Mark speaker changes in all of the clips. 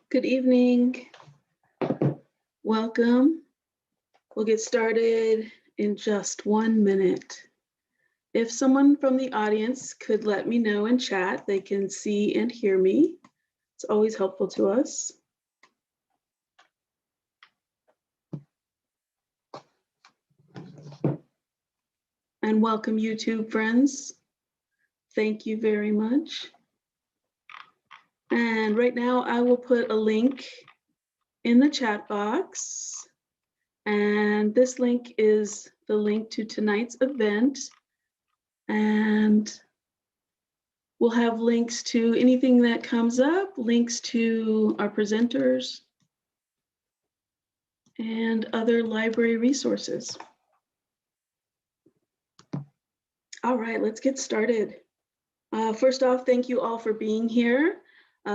Speaker 1: Good evening. Welcome. We'll get started in just 1 minute. If someone from the audience could let me know in chat, they can see and hear me. It's always helpful to us. And welcome, YouTube friends. Thank you very much. And right now I will put a link in the chat box. And this link is the link to tonight's event. And we'll have links to anything that comes up, links to our presenters, and other library resources. All right, let's get started. First off, thank you all for being here.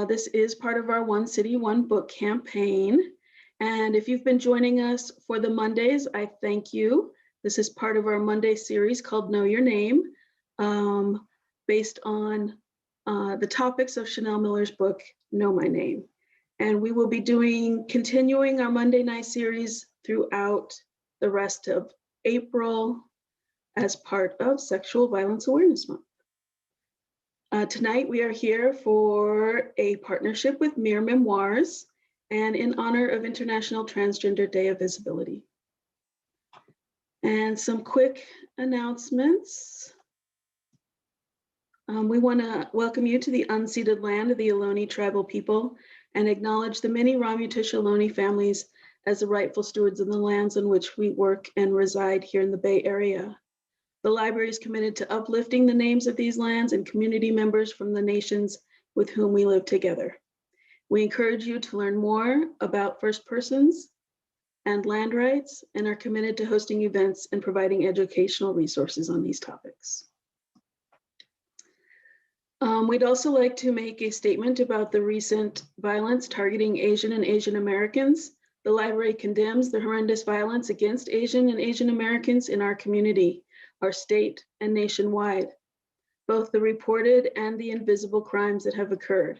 Speaker 1: This is part of our One City, One Book campaign. And if you've been joining us for the Mondays, I thank you. This is part of our Monday series called Know Your Name, based on the topics of Chanel Miller's book, Know My Name. And we will be continuing our Monday night series throughout the rest of April as part of Sexual Violence Awareness Month. Tonight we are here for a partnership with Mirror Memoirs and in honor of International Transgender Day of Visibility. And some quick announcements. We want to welcome you to the unceded land of the Ohlone tribal people and acknowledge the many Ramaytush Ohlone families as the rightful stewards of the lands on which we work and reside here in the Bay Area. The library is committed to uplifting the names of these lands and community members from the nations with whom we live together. We encourage you to learn more about First Persons and land rights and are committed to hosting events and providing educational resources on these topics. We'd also like to make a statement about the recent violence targeting Asian and Asian Americans. The library condemns the horrendous violence against Asian and Asian Americans in our community, our state, and nationwide, both the reported and the invisible crimes that have occurred.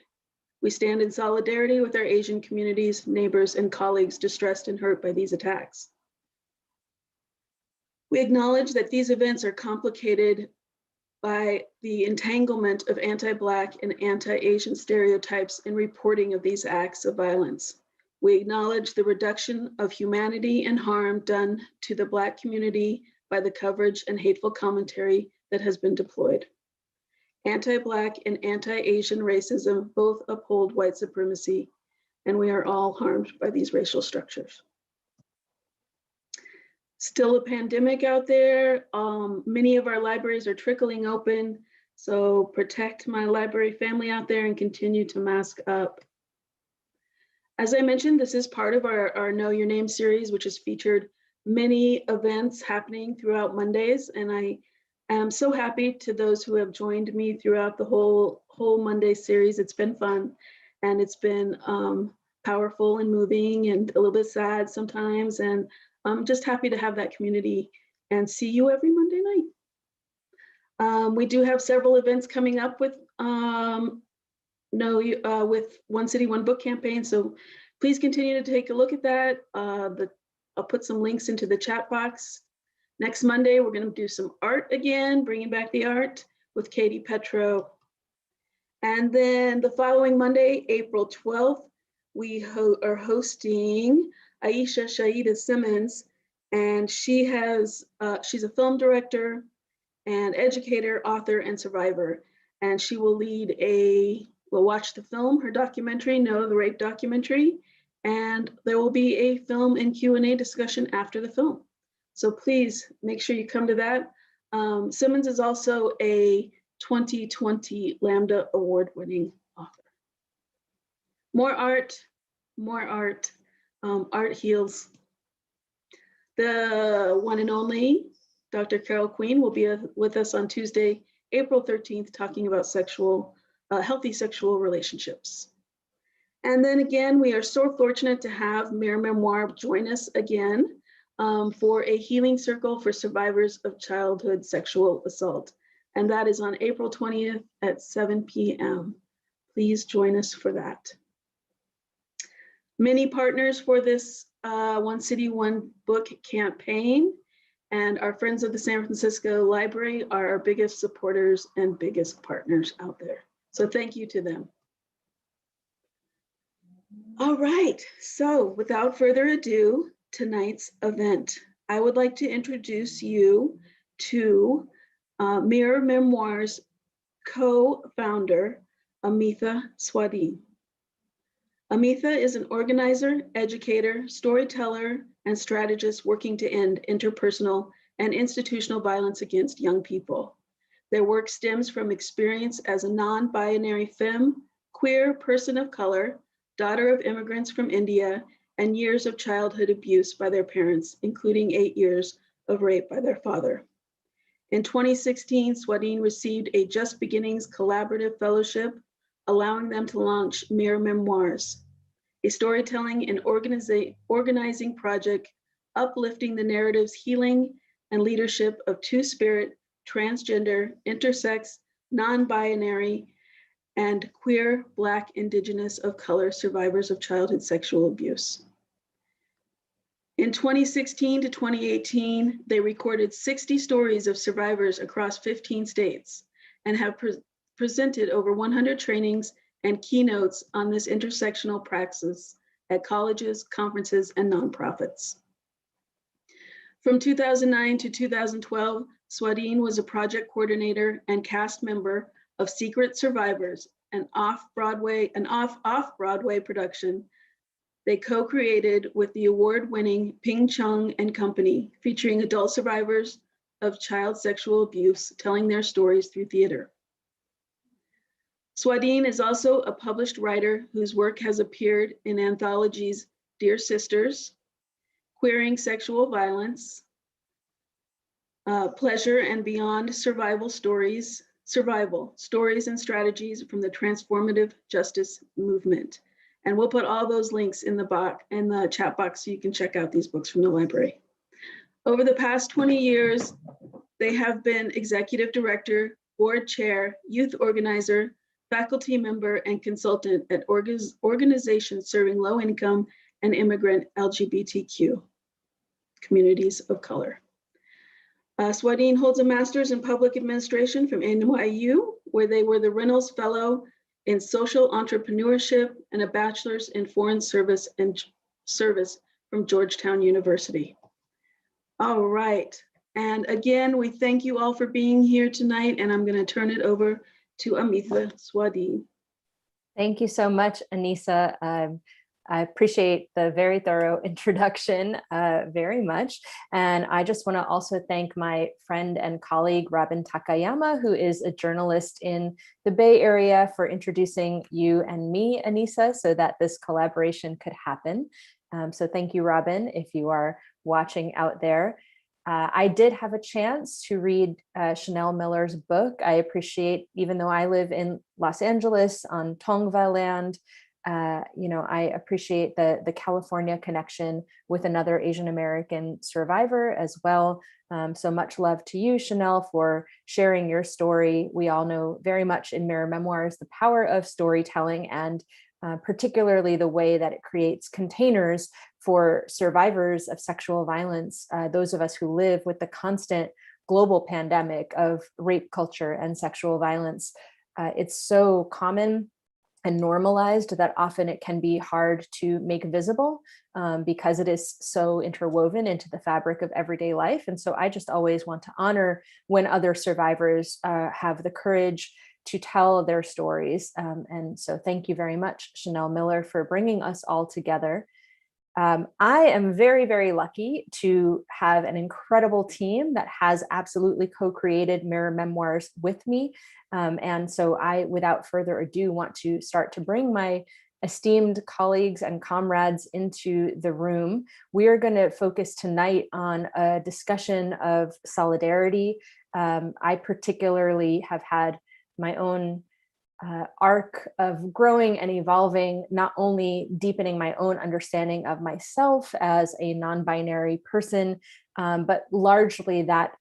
Speaker 1: We stand in solidarity with our Asian communities, neighbors, and colleagues distressed and hurt by these attacks. We acknowledge that these events are complicated by the entanglement of anti-Black and anti-Asian stereotypes in reporting of these acts of violence. We acknowledge the reduction of humanity and harm done to the Black community by the coverage and hateful commentary that has been deployed. Anti-Black and anti-Asian racism both uphold white supremacy, and we are all harmed by these racial structures. Still a pandemic out there. Many of our libraries are trickling open, so protect my library family out there and continue to mask up. As I mentioned, this is part of our Know Your Name series, which has featured many events happening throughout Mondays, and I am so happy to those who have joined me throughout the whole Monday series. It's been fun, and it's been powerful and moving and a little bit sad sometimes, and I'm just happy to have that community and see you every Monday night. We do have several events coming up with with One City, One Book campaign, so please continue to take a look at that. I'll put some links into the chat box. Next Monday, we're going to do some art again, bringing back the art with Katie Petro. And then the following Monday, April 12th, we are hosting Aisha Shaida Simmons, and she's a film director and educator, author, and survivor. And she will we'll watch the film, her documentary, No, the Rape documentary, and there will be a film and Q&A discussion after the film. So please make sure you come to that. Simmons is also a 2020 Lambda Award-winning author. More art, art heals. The one and only Dr. Carol Queen will be with us on Tuesday, April 13th, talking about healthy sexual relationships. And then again, we are so fortunate to have Mirror Memoir join us again for a healing circle for survivors of childhood sexual assault. And that is on April 20th at 7 p.m. Please join us for that. Many partners for this One City, One Book campaign, and our friends of the San Francisco Library are our biggest supporters and biggest partners out there. So thank you to them. All right, so without further ado, tonight's event. I would like to introduce you to Mirror Memoirs co-founder, Amita Swadhin. Amita is an organizer, educator, storyteller, and strategist working to end interpersonal and institutional violence against young people. Their work stems from experience as a non-binary femme, queer person of color, daughter of immigrants from India, and years of childhood abuse by their parents, including 8 years of rape by their father. In 2016, Swadhin received a Just Beginnings Collaborative Fellowship, allowing them to launch Mirror Memoirs, a storytelling and organizing project uplifting the narratives, healing, and leadership of two-spirit, transgender, intersex, non-binary, and queer, Black, Indigenous, of color survivors of childhood sexual abuse. In 2016 to 2018, they recorded 60 stories of survivors across 15 states and have presented over 100 trainings and keynotes on this intersectional praxis at colleges, conferences, and nonprofits. From 2009 to 2012, Swadhin was a project coordinator and cast member of Secret Survivors, an off-Broadway production they co-created with the award-winning Ping Chung and Company, featuring adult survivors of child sexual abuse telling their stories through theater. Swadhin is also a published writer whose work has appeared in anthologies Dear Sisters, Queering Sexual Violence, Pleasure and Beyond Stories and Strategies from the Transformative Justice Movement. And we'll put all those links in the chat box so you can check out these books from the library. Over the past 20 years, they have been executive director, board chair, youth organizer, faculty member, and consultant at organizations serving low-income and immigrant LGBTQ communities of color. Swadhin holds a master's in public administration from NYU, where they were the Reynolds Fellow in Social Entrepreneurship and a bachelor's in Foreign Service and Service from Georgetown University. All right, and again, we thank you all for being here tonight, and I'm going to turn it over to Amita Swadhin.
Speaker 2: Thank you so much, Anissa. I appreciate the very thorough introduction very much. And I just want to also thank my friend and colleague, Robin Takayama, who is a journalist in the Bay Area, for introducing you and me, Anissa, so that this collaboration could happen. So thank you, Robin, if you are watching out there. I did have a chance to read Chanel Miller's book. I appreciate, even though I live in Los Angeles on Tongva land, I appreciate the California connection with another Asian American survivor as well. So much love to you, Chanel, for sharing your story. We all know very much in Mirror Memoirs the power of storytelling, and particularly the way that it creates containers for survivors of sexual violence, those of us who live with the constant global pandemic of rape culture and sexual violence. It's so common and normalized that often it can be hard to make visible because it is so interwoven into the fabric of everyday life. And so I just always want to honor when other survivors have the courage to tell their stories. And so thank you very much, Chanel Miller, for bringing us all together. I am very, very lucky to have an incredible team that has absolutely co-created Mirror Memoirs with me. And so I, without further ado, want to start to bring my esteemed colleagues and comrades into the room. We are going to focus tonight on a discussion of solidarity. I particularly have had my own arc of growing and evolving, not only deepening my own understanding of myself as a non-binary person, but largely that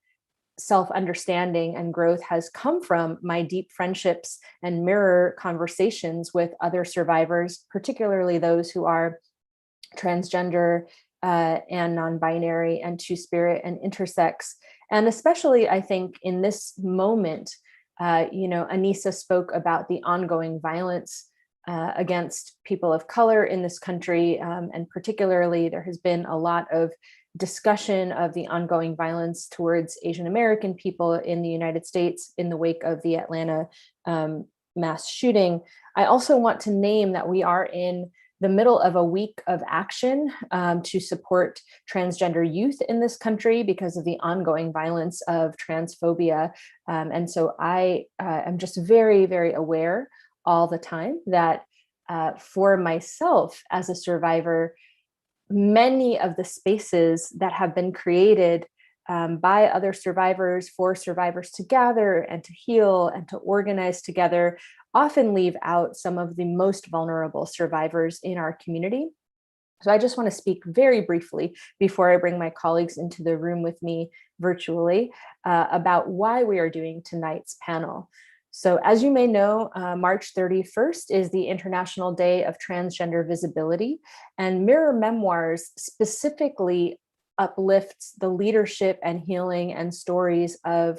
Speaker 2: self-understanding and growth has come from my deep friendships and mirror conversations with other survivors, particularly those who are transgender and non-binary and two-spirit and intersex. And especially, I think, in this moment, Anissa spoke about the ongoing violence against people of color in this country. And particularly, there has been a lot of discussion of the ongoing violence towards Asian American people in the United States in the wake of the Atlanta mass shooting. I also want to name that we are in the middle of a week of action to support transgender youth in this country because of the ongoing violence of transphobia. And so I am just very, very aware all the time that for myself as a survivor, many of the spaces that have been created by other survivors for survivors to gather and to heal and to organize together often leave out some of the most vulnerable survivors in our community. So I just want to speak very briefly before I bring my colleagues into the room with me virtually about why we are doing tonight's panel. So as you may know, March 31st is the International Day of Transgender Visibility, and Mirror Memoirs specifically uplifts the leadership and healing and stories of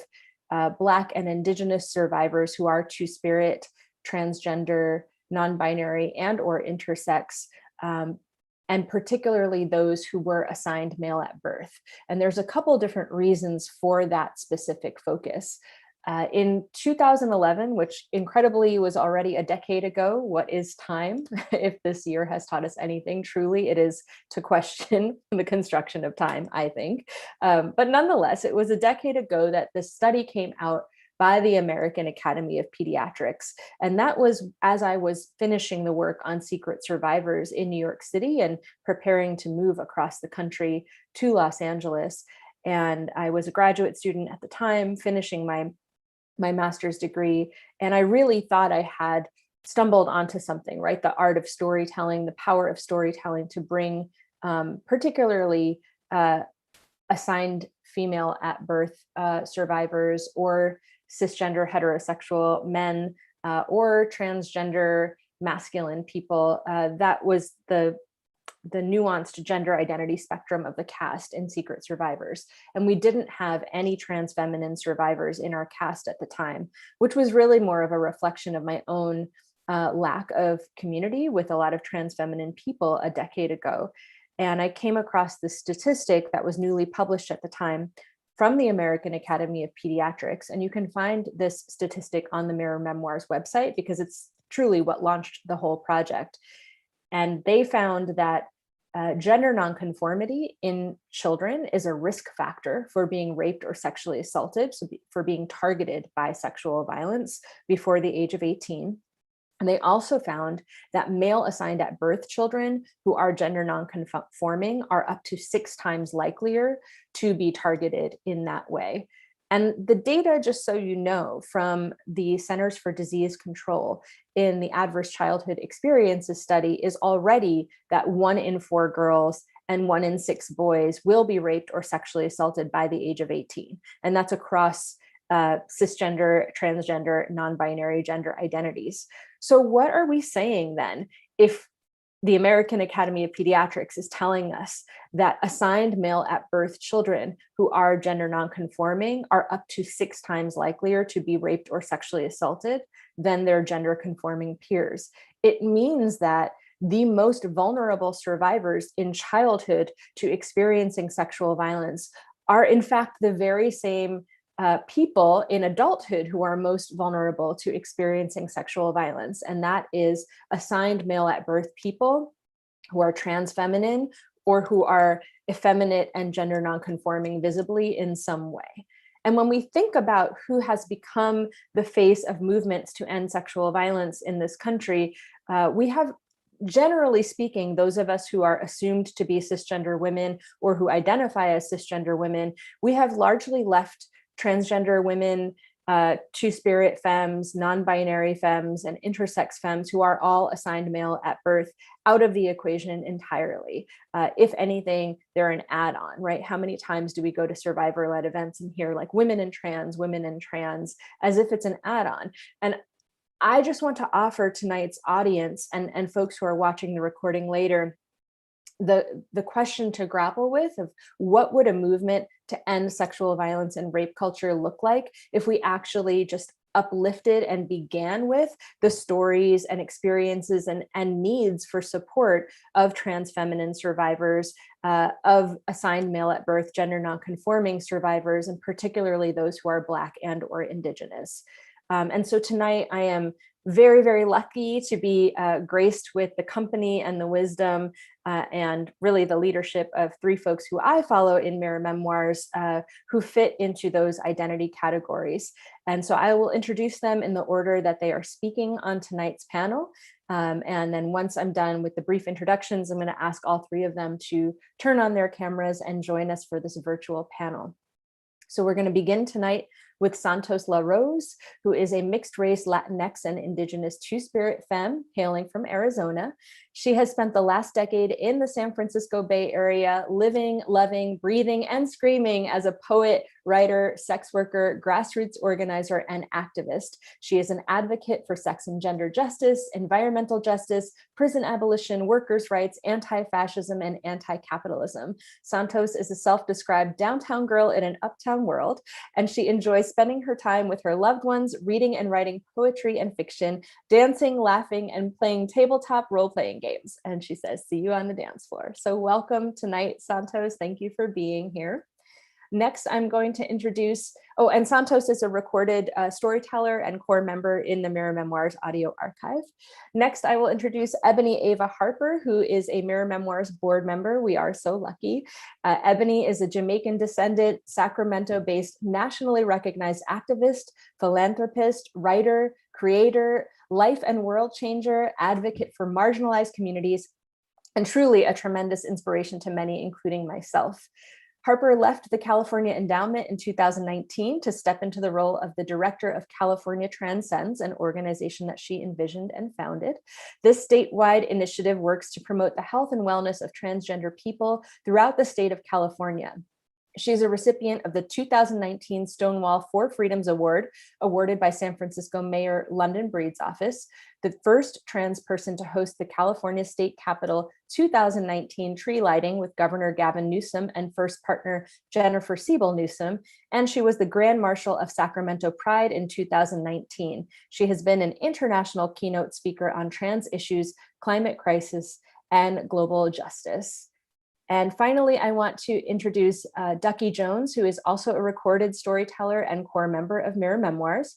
Speaker 2: Black and Indigenous survivors who are two-spirit, transgender, non-binary, and or intersex, and particularly those who were assigned male at birth. And there's a couple different reasons for that specific focus. In 2011, which incredibly was already a decade ago, what is time? If this year has taught us anything, truly, it is to question the construction of time, I think. But nonetheless, it was a decade ago that this study came out by the American Academy of Pediatrics. And that was as I was finishing the work on secret survivors in New York City and preparing to move across the country to Los Angeles. And I was a graduate student at the time, finishing my master's degree. And I really thought I had stumbled onto something, right? The art of storytelling, the power of storytelling to bring particularly assigned female at birth survivors or cisgender heterosexual men or transgender masculine people. That was the nuanced gender identity spectrum of the cast in Secret Survivors. And we didn't have any trans feminine survivors in our cast at the time, which was really more of a reflection of my own lack of community with a lot of trans feminine people a decade ago. And I came across this statistic that was newly published at the time from the American Academy of Pediatrics. And you can find this statistic on the Mirror Memoirs website because it's truly what launched the whole project. And they found that gender nonconformity in children is a risk factor for being raped or sexually assaulted, so for being targeted by sexual violence before the age of 18. And they also found that male assigned at birth children who are gender nonconforming are up to 6 times likelier to be targeted in that way. And the data, just so you know, from the Centers for Disease Control in the Adverse Childhood Experiences study is already that 1 in 4 girls and 1 in 6 boys will be raped or sexually assaulted by the age of 18. And that's across cisgender, transgender, non-binary gender identities. So what are we saying then if the American Academy of Pediatrics is telling us that assigned male at birth children who are gender nonconforming are up to 6 times likelier to be raped or sexually assaulted than their gender conforming peers? It means that the most vulnerable survivors in childhood to experiencing sexual violence are in fact the very same people in adulthood who are most vulnerable to experiencing sexual violence. And that is assigned male at birth people who are trans feminine or who are effeminate and gender nonconforming visibly in some way. And when we think about who has become the face of movements to end sexual violence in this country, we have, generally speaking, those of us who are assumed to be cisgender women or who identify as cisgender women, we have largely left transgender women, two-spirit femmes, non-binary femmes, and intersex femmes who are all assigned male at birth out of the equation entirely. If anything, they're an add-on, right? How many times do we go to survivor-led events and hear like women and trans, as if it's an add-on? And I just want to offer tonight's audience and folks who are watching the recording later the question to grapple with of what would a movement to end sexual violence and rape culture look like if we actually just uplifted and began with the stories and experiences and needs for support of trans feminine survivors, of assigned male at birth, gender nonconforming survivors, and particularly those who are Black and or Indigenous. And so tonight I am very, very lucky to be graced with the company and the wisdom and really the leadership of three folks who I follow in Mirror Memoirs who fit into those identity categories. And so I will introduce them in the order that they are speaking on tonight's panel. And then once I'm done with the brief introductions, I'm going to ask all three of them to turn on their cameras and join us for this virtual panel. So we're going to begin tonight with Santos LaRose, who is a mixed race Latinx and Indigenous two-spirit femme hailing from Arizona. She has spent the last decade in the San Francisco Bay Area, living, loving, breathing, and screaming as a poet, writer, sex worker, grassroots organizer, and activist. She is an advocate for sex and gender justice, environmental justice, prison abolition, workers' rights, anti-fascism, and anti-capitalism. Santos is a self-described downtown girl in an uptown world, and she enjoys spending her time with her loved ones, reading and writing poetry and fiction, dancing, laughing, and playing tabletop role-playing games. And she says, see you on the dance floor. So welcome tonight, Santos. Thank you for being here. Next, I'm going to introduce, and Santos is a recorded storyteller and core member in the Mirror Memoirs audio archive. Next, I will introduce Ebony Ava Harper, who is a Mirror Memoirs board member. We are so lucky. Ebony is a Jamaican descendant, Sacramento-based, nationally recognized activist, philanthropist, writer, creator, life and world changer, advocate for marginalized communities, and truly a tremendous inspiration to many, including myself. Harper left the California Endowment in 2019 to step into the role of the director of California Transcends, an organization that she envisioned and founded. This statewide initiative works to promote the health and wellness of transgender people throughout the state of California. She's a recipient of the 2019 Stonewall for Freedoms Award, awarded by San Francisco Mayor London Breed's office, the first trans person to host the California State Capitol 2019 tree lighting with Governor Gavin Newsom and first partner Jennifer Siebel Newsom, and she was the Grand Marshal of Sacramento Pride in 2019. She has been an international keynote speaker on trans issues, climate crisis, and global justice. And finally, I want to introduce Ducky Jones, who is also a recorded storyteller and core member of Mirror Memoirs.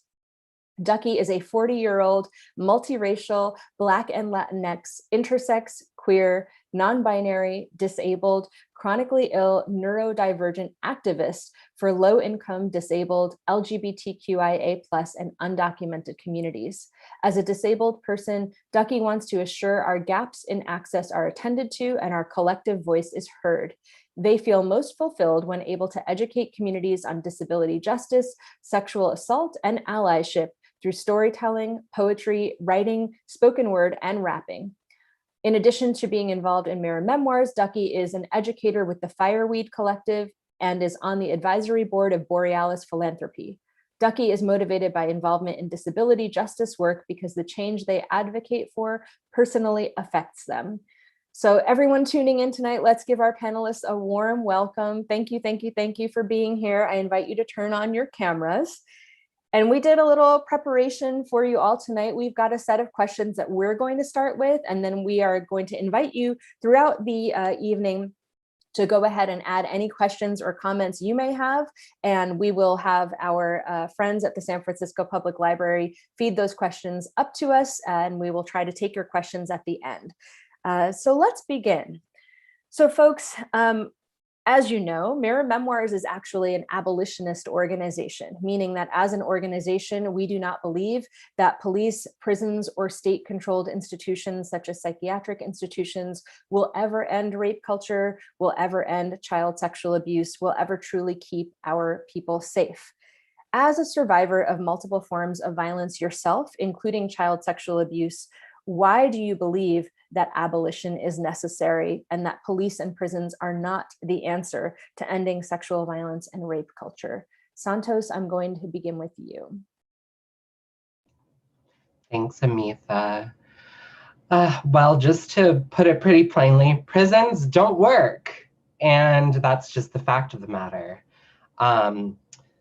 Speaker 2: Ducky is a 40-year-old multiracial Black and Latinx, intersex, queer, non-binary, disabled, chronically ill, neurodivergent activist for low-income, disabled, LGBTQIA+, and undocumented communities. As a disabled person, Ducky wants to assure our gaps in access are attended to and our collective voice is heard. They feel most fulfilled when able to educate communities on disability justice, sexual assault, and allyship through storytelling, poetry, writing, spoken word, and rapping. In addition to being involved in Mirror Memoirs, Ducky is an educator with the Fireweed Collective and is on the advisory board of Borealis Philanthropy. Ducky is motivated by involvement in disability justice work because the change they advocate for personally affects them. So everyone tuning in tonight, let's give our panelists a warm welcome. Thank you, thank you, thank you for being here. I invite you to turn on your cameras. And we did a little preparation for you all tonight. We've got a set of questions that we're going to start with, and then we are going to invite you throughout the evening to go ahead and add any questions or comments you may have. And we will have our friends at the San Francisco Public Library feed those questions up to us, and we will try to take your questions at the end. So let's begin. So folks, as you know, Mirror Memoirs is actually an abolitionist organization, meaning that as an organization, we do not believe that police, prisons, or state-controlled institutions such as psychiatric institutions will ever end rape culture, will ever end child sexual abuse, will ever truly keep our people safe. As a survivor of multiple forms of violence yourself, including child sexual abuse, why do you believe that abolition is necessary and that police and prisons are not the answer to ending sexual violence and rape culture? Santos, I'm going to begin with you.
Speaker 3: Thanks, Amita. Well, just to put it pretty plainly, prisons don't work. And that's just the fact of the matter. Um,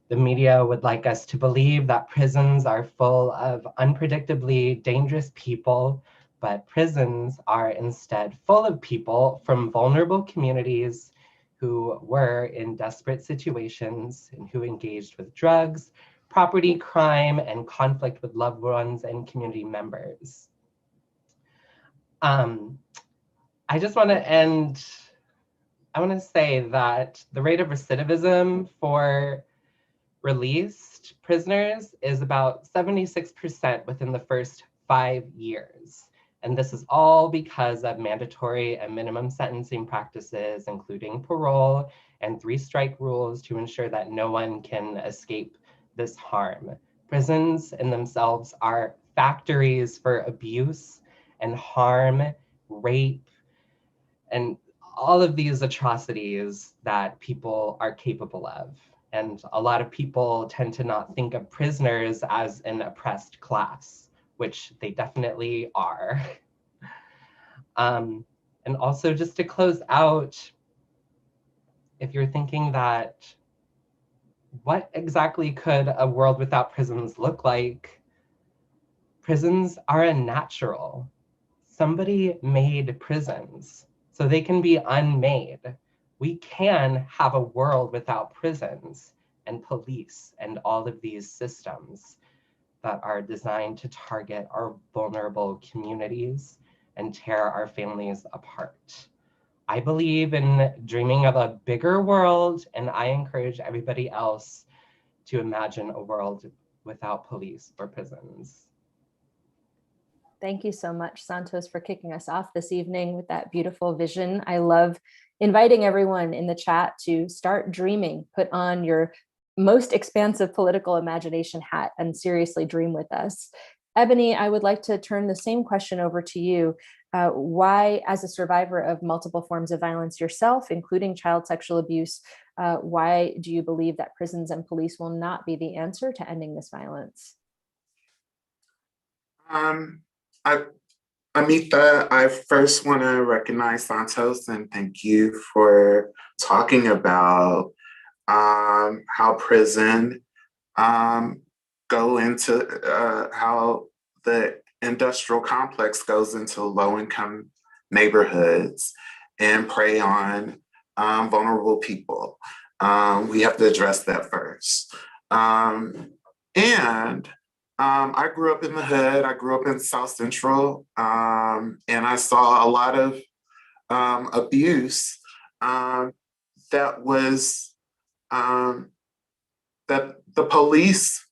Speaker 3: the media would like us to believe that prisons are full of unpredictably dangerous people, but prisons are instead full of people from vulnerable communities who were in desperate situations and who engaged with drugs, property crime, and conflict with loved ones and community members. Um, I just want to end, I want to say that the rate of recidivism for released prisoners is about 76% within the first 5 years. And this is all because of mandatory and minimum sentencing practices, including parole and 3-strike rules to ensure that no one can escape this harm. Prisons in themselves are factories for abuse and harm, rape, and all of these atrocities that people are capable of. And a lot of people tend to not think of prisoners as an oppressed class, which they definitely are. And also, just to close out, if you're thinking that, what exactly could a world without prisons look like? Prisons are unnatural. Somebody made prisons, so they can be unmade. We can have a world without prisons and police and all of these systems that are designed to target our vulnerable communities and tear our families apart. I believe in dreaming of a bigger world, and I encourage everybody else to imagine a world without police or prisons.
Speaker 2: Thank you so much, Santos, for kicking us off this evening with that beautiful vision. I love inviting everyone in the chat to start dreaming, put on your most expansive political imagination hat and seriously dream with us. Ebony, I would like to turn the same question over to you. Why, as a survivor of multiple forms of violence yourself, including child sexual abuse, why do you believe that prisons and police will not be the answer to ending this violence?
Speaker 4: Amita, I first want to recognize Santos and thank you for talking about how prison go into how the industrial complex goes into low-income neighborhoods and prey on vulnerable people. We have to address that first. I grew up in the hood. I grew up in South Central, and I saw a lot of abuse that was that the police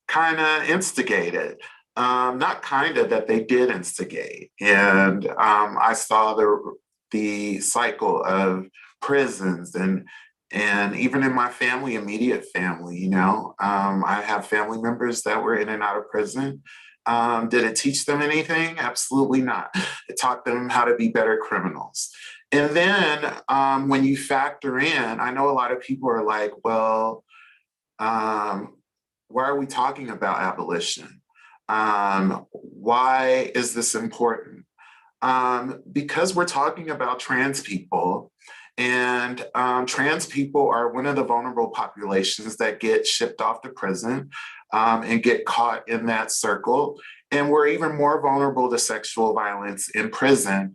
Speaker 4: kind of instigated. Not kind of, that they did instigate. And I saw the cycle of prisons and even in my family, immediate family, you know, I have family members that were in and out of prison. Did it teach them anything? Absolutely not. It taught them how to be better criminals. And then when you factor in, I know a lot of people are like, well, why are we talking about abolition? Why is this important? Because we're talking about trans people. And trans people are one of the vulnerable populations that get shipped off to prison and get caught in that circle. And we're even more vulnerable to sexual violence in prison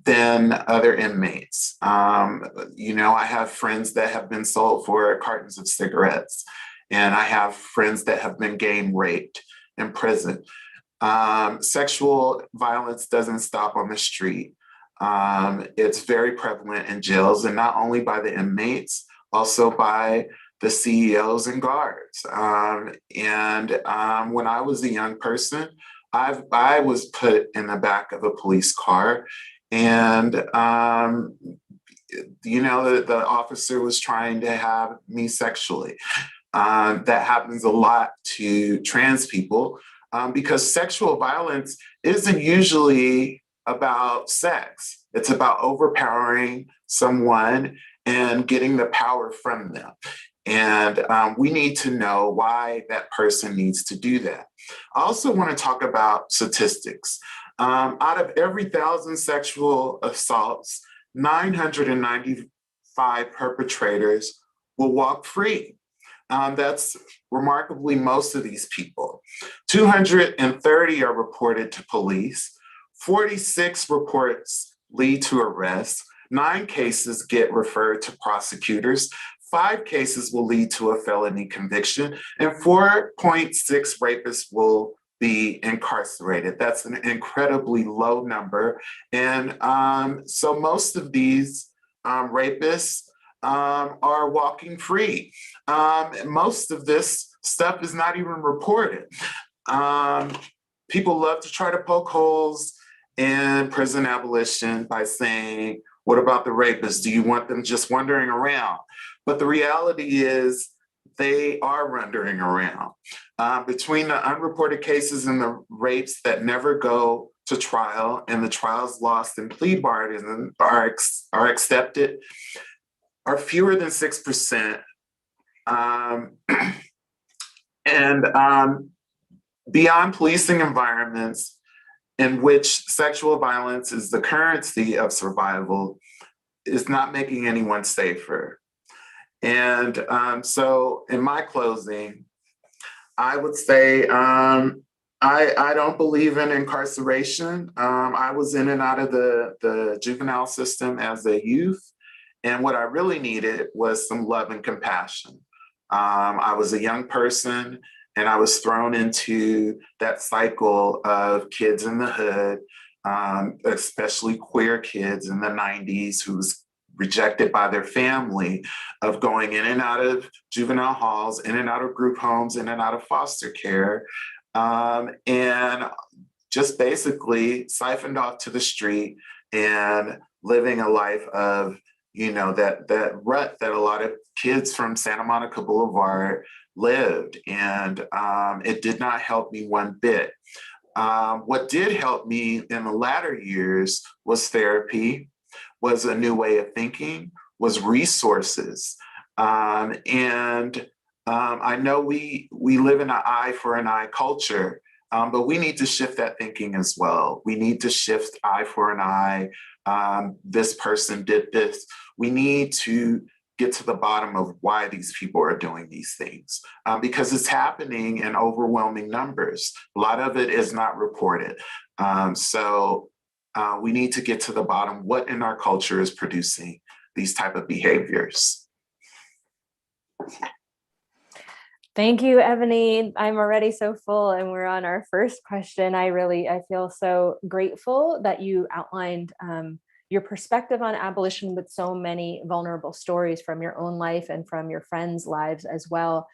Speaker 4: than other inmates. You know, I have friends that have been sold for cartons of cigarettes, and I have friends that have been gang raped in prison. Sexual violence doesn't stop on the street. It's very prevalent in jails, and not only by the inmates, also by the CEOs and guards. When I was a young person, I was put in the back of a police car, and you know, the officer was trying to have me sexually. That happens a lot to trans people because sexual violence isn't usually about sex. It's about overpowering someone and getting the power from them. And we need to know why that person needs to do that. I also want to talk about statistics. Out of every 1,000 sexual assaults, 995 perpetrators will walk free. That's remarkably most of these people. 230 are reported to police. 46 reports lead to arrest. 9 cases get referred to prosecutors. 5 cases will lead to a felony conviction, and 4.6 rapists will be incarcerated. That's an incredibly low number. And so most of these rapists are walking free. Most of this stuff is not even reported. People love to try to poke holes in prison abolition by saying, what about the rapists? Do you want them just wandering around? But the reality is they are wandering around. Between the unreported cases and the rapes that never go to trial and the trials lost in plea bargains are accepted, are fewer than 6%. Beyond policing environments in which sexual violence is the currency of survival, is not making anyone safer. And so in my closing, I would say I don't believe in incarceration. I was in and out of the juvenile system as a youth. And what I really needed was some love and compassion. I was a young person and I was thrown into that cycle of kids in the hood, especially queer kids in the 90s who was rejected by their family, of going in and out of juvenile halls, in and out of group homes, in and out of foster care, and just basically siphoned off to the street and living a life of, that rut that a lot of kids from Santa Monica Boulevard lived. And it did not help me one bit. What did help me in the latter years was therapy, was a new way of thinking, was resources. I know we live in an eye for an eye culture, but we need to shift that thinking as well. We need to shift eye for an eye. This person did this. We need to get to the bottom of why these people are doing these things, because it's happening in overwhelming numbers. A lot of it is not reported. So we need to get to the bottom. What in our culture is producing these type of behaviors?
Speaker 2: Thank you, Ebony. I'm already so full and we're on our first question. I feel so grateful that you outlined your perspective on abolition with so many vulnerable stories from your own life and from your friends' lives as well.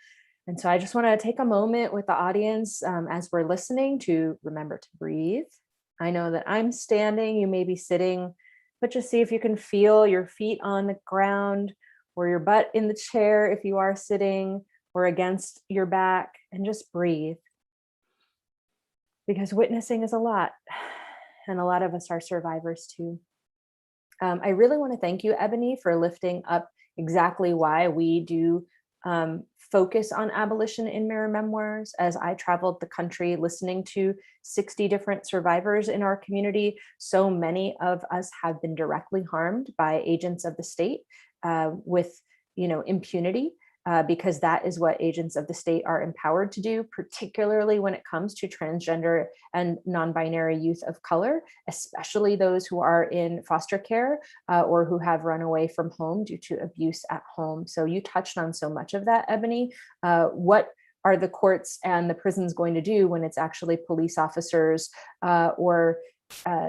Speaker 2: And so I just want to take a moment with the audience as we're listening to remember to breathe. I know that I'm standing, you may be sitting, but just see if you can feel your feet on the ground or your butt in the chair if you are sitting, or against your back, and just breathe. Because witnessing is a lot, and a lot of us are survivors too. I really want to thank you, Ebony, for lifting up exactly why we do focus on abolition in Mirror Memoirs. As I traveled the country listening to 60 different survivors in our community, so many of us have been directly harmed by agents of the state with impunity. Because that is what agents of the state are empowered to do, particularly when it comes to transgender and non-binary youth of color, especially those who are in foster care or who have run away from home due to abuse at home. So you touched on so much of that, Ebony. What are the courts and the prisons going to do when it's actually police officers or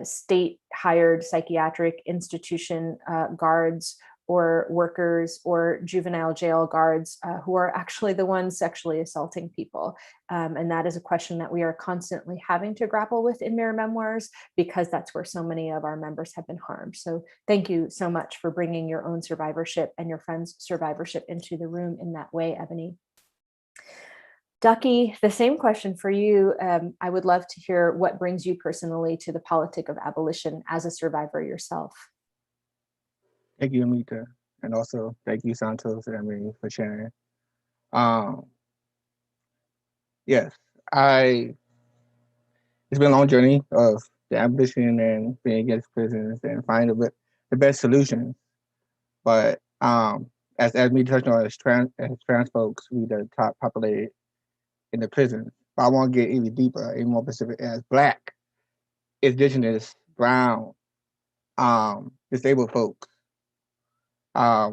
Speaker 2: state-hired psychiatric institution guards or workers or juvenile jail guards who are actually the ones sexually assaulting people? And that is a question that we are constantly having to grapple with in Mirror Memoirs, because that's where so many of our members have been harmed. So thank you so much for bringing your own survivorship and your friends' survivorship into the room in that way, Ebony. Ducky, the same question for you. I would love to hear what brings you personally to the politic of abolition as a survivor yourself.
Speaker 5: Thank you, Amita. And also thank you, Santos and Emily, for sharing. Um, yes, I. It's been a long journey of the abolition and being against prisons and finding the best solutions. But as we touched on, as trans folks, we the top populated in the prisons. But I want to get even deeper, even more specific. As Black, Indigenous, Brown, disabled folks,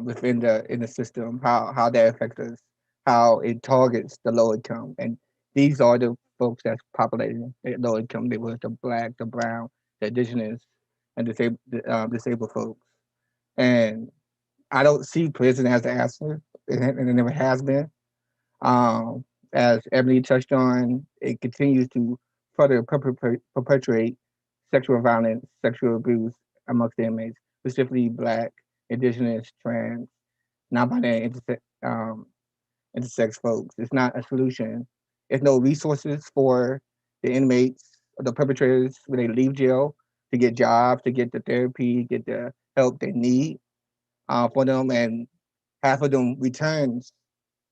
Speaker 5: within the system, how that affects us, how it targets the low income, and these are the folks that's populating the low income neighborhoods: the Black, the Brown, the Indigenous, and disabled folks. And I don't see prison as the answer, and it never has been. Um, as Ebony touched on, it continues to further perpetuate sexual violence, sexual abuse amongst the inmates, specifically Black, Indigenous, trans, non-binary, intersex folks. It's not a solution. There's no resources for the inmates or the perpetrators when they leave jail to get jobs, to get the therapy, get the help they need for them, and half of them returns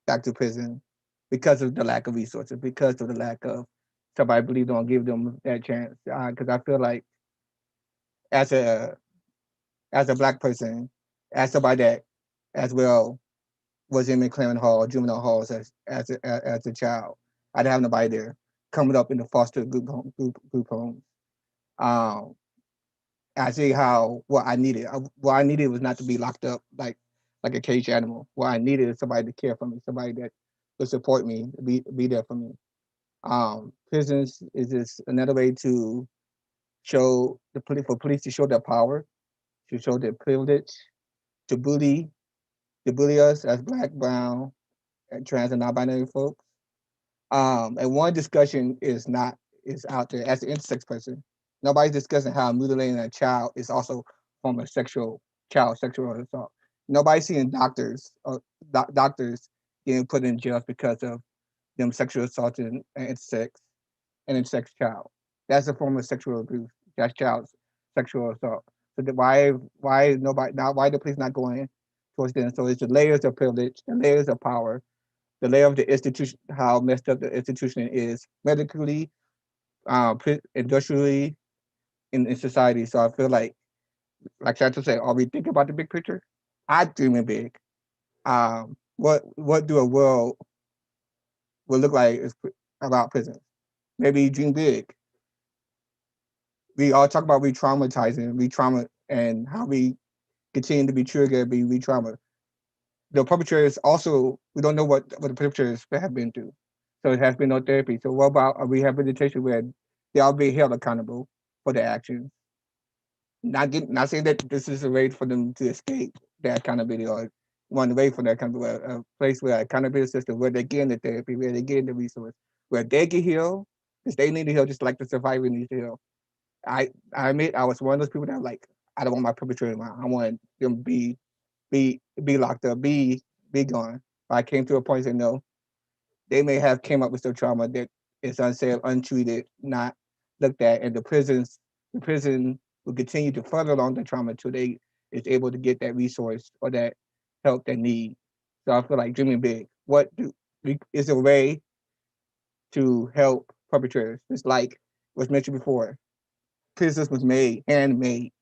Speaker 5: back to prison because of the lack of resources, because of the lack of somebody believe don't give them that chance. Because I feel like as a Black person, as somebody that as well was in McLaren Hall, juvenile halls as a child, I didn't have nobody there coming up in the foster group homes. Um, I see how what I needed. What I needed was not to be locked up like a caged animal. What I needed is somebody to care for me, somebody that would support me, be there for me. Prisons is just another way to show for police to show their power, to show their privilege, to bully us as Black, Brown, and trans and non-binary folks. And one discussion is out there as an intersex person. Nobody's discussing how mutilating a child is also a form of child sexual assault. Nobody's seeing doctors getting put in jail because of them sexual assaulting an intersex child. That's a form of sexual abuse. That's child sexual assault. So why the police not going towards them? So it's the layers of privilege, the layers of power, the layer of the institution, how messed up the institution is medically, industrially, in society. So I feel like Santos said, are we thinking about the big picture? I dreaming big. What do a world will look like about prisons? Maybe dream big. We all talk about re-trauma, and how we continue to be triggered, be re-trauma. The perpetrators also, we don't know what the perpetrators have been through. So it has been no therapy. So what about a rehabilitation where they are being held accountable for their actions? Not saying that this is a way for them to escape their accountability or run away from their accountability, a place where accountability system, where they get the therapy, where they get the resource, where they get healed, because they need to heal just like the survivor needs to heal. I admit I was one of those people that like, I don't want my perpetrator around. I want them to be locked up, be gone. But I came to a point and no, they may have came up with some trauma that is unsaid, untreated, not looked at, and the prison will continue to further along the trauma until they is able to get that resource or that help they need. So I feel like dreaming big. Is a way to help perpetrators? It's like was mentioned before. Prisons was handmade.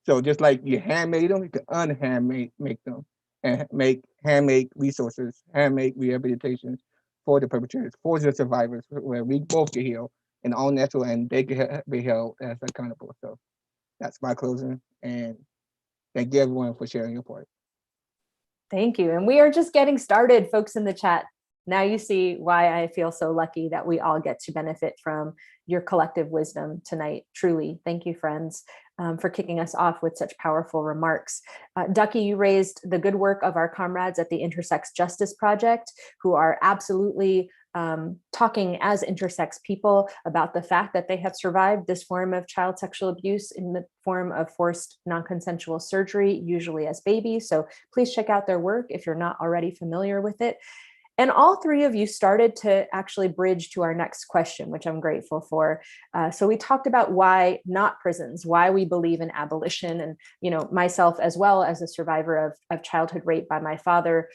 Speaker 5: So just like you handmade them, you can unhandmade make them and make handmade resources, handmade rehabilitation for the perpetrators, for the survivors, where we both get healed in all natural and they can be held as accountable. So that's my closing, and thank you everyone for sharing your part.
Speaker 2: Thank you. And we are just getting started, folks in the chat. Now you see why I feel so lucky that we all get to benefit from your collective wisdom tonight. Truly. Thank you, friends, for kicking us off with such powerful remarks. Ducky, you raised the good work of our comrades at the Intersex Justice Project, who are absolutely talking as intersex people about the fact that they have survived this form of child sexual abuse in the form of forced non-consensual surgery, usually as babies. So please check out their work if you're not already familiar with it. And all three of you started to actually bridge to our next question, which I'm grateful for. So we talked about why not prisons, why we believe in abolition. And, myself, as well as a survivor of childhood rape by my father,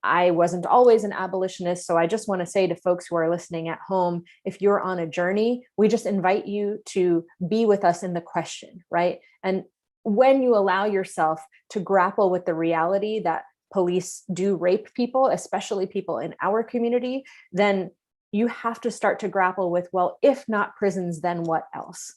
Speaker 2: I wasn't always an abolitionist. So I just want to say to folks who are listening at home, if you're on a journey, we just invite you to be with us in the question, right? And when you allow yourself to grapple with the reality that police do rape people, especially people in our community, then you have to start to grapple with, well, if not prisons, then what else?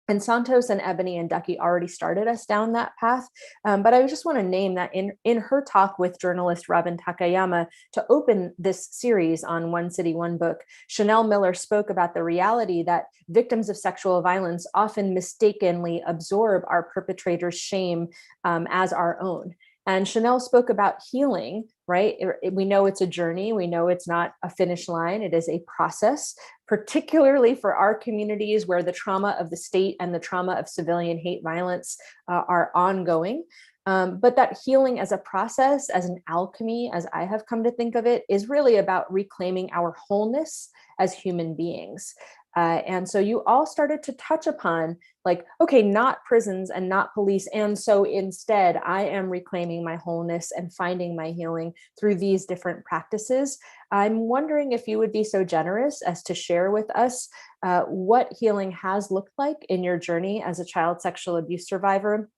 Speaker 2: And Santos and Ebony and Ducky already started us down that path. But I just want to name that in her talk with journalist Robin Takayama to open this series on One City, One Book, Chanel Miller spoke about the reality that victims of sexual violence often mistakenly absorb our perpetrators' shame as our own. And Chanel spoke about healing, right? We know it's a journey. We know it's not a finish line. It is a process, particularly for our communities where the trauma of the state and the trauma of civilian hate violence are ongoing. But that healing as a process, as an alchemy, as I have come to think of it, is really about reclaiming our wholeness as human beings. And so you all started to touch upon like, okay, not prisons and not police. And so instead, I am reclaiming my wholeness and finding my healing through these different practices. I'm wondering if you would be so generous as to share with us what healing has looked like in your journey as a child sexual abuse survivor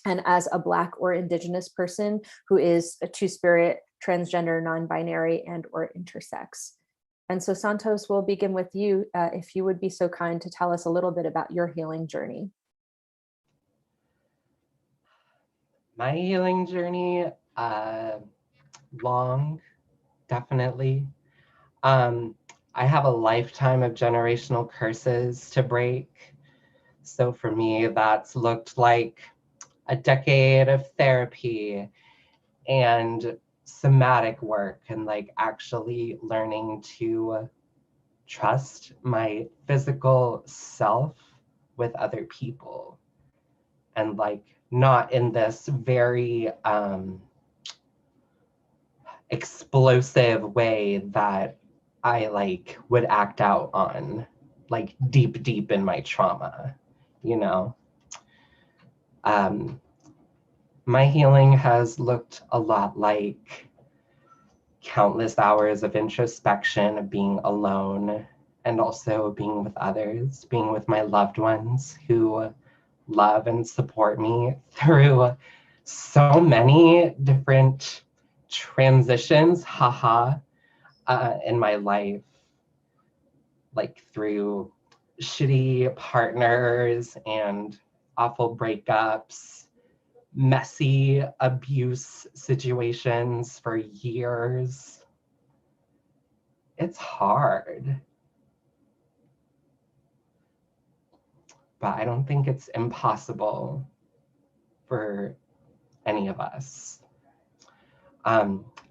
Speaker 2: and as a Black or Indigenous person who is a two-spirit, transgender, non-binary, and or intersex. And so Santos, we'll begin with you, if you would be so kind to tell us a little bit about your healing journey.
Speaker 3: My healing journey, long, definitely. I have a lifetime of generational curses to break. So for me, that's looked like a decade of therapy and somatic work and like actually learning to trust my physical self with other people and like not in this very explosive way that I like would act out on like deep in my trauma, you know. My healing has looked a lot like countless hours of introspection, of being alone, and also being with others, being with my loved ones who love and support me through so many different transitions, in my life, like through shitty partners and awful breakups, messy abuse situations for years. It's hard. But I don't think it's impossible for any of us.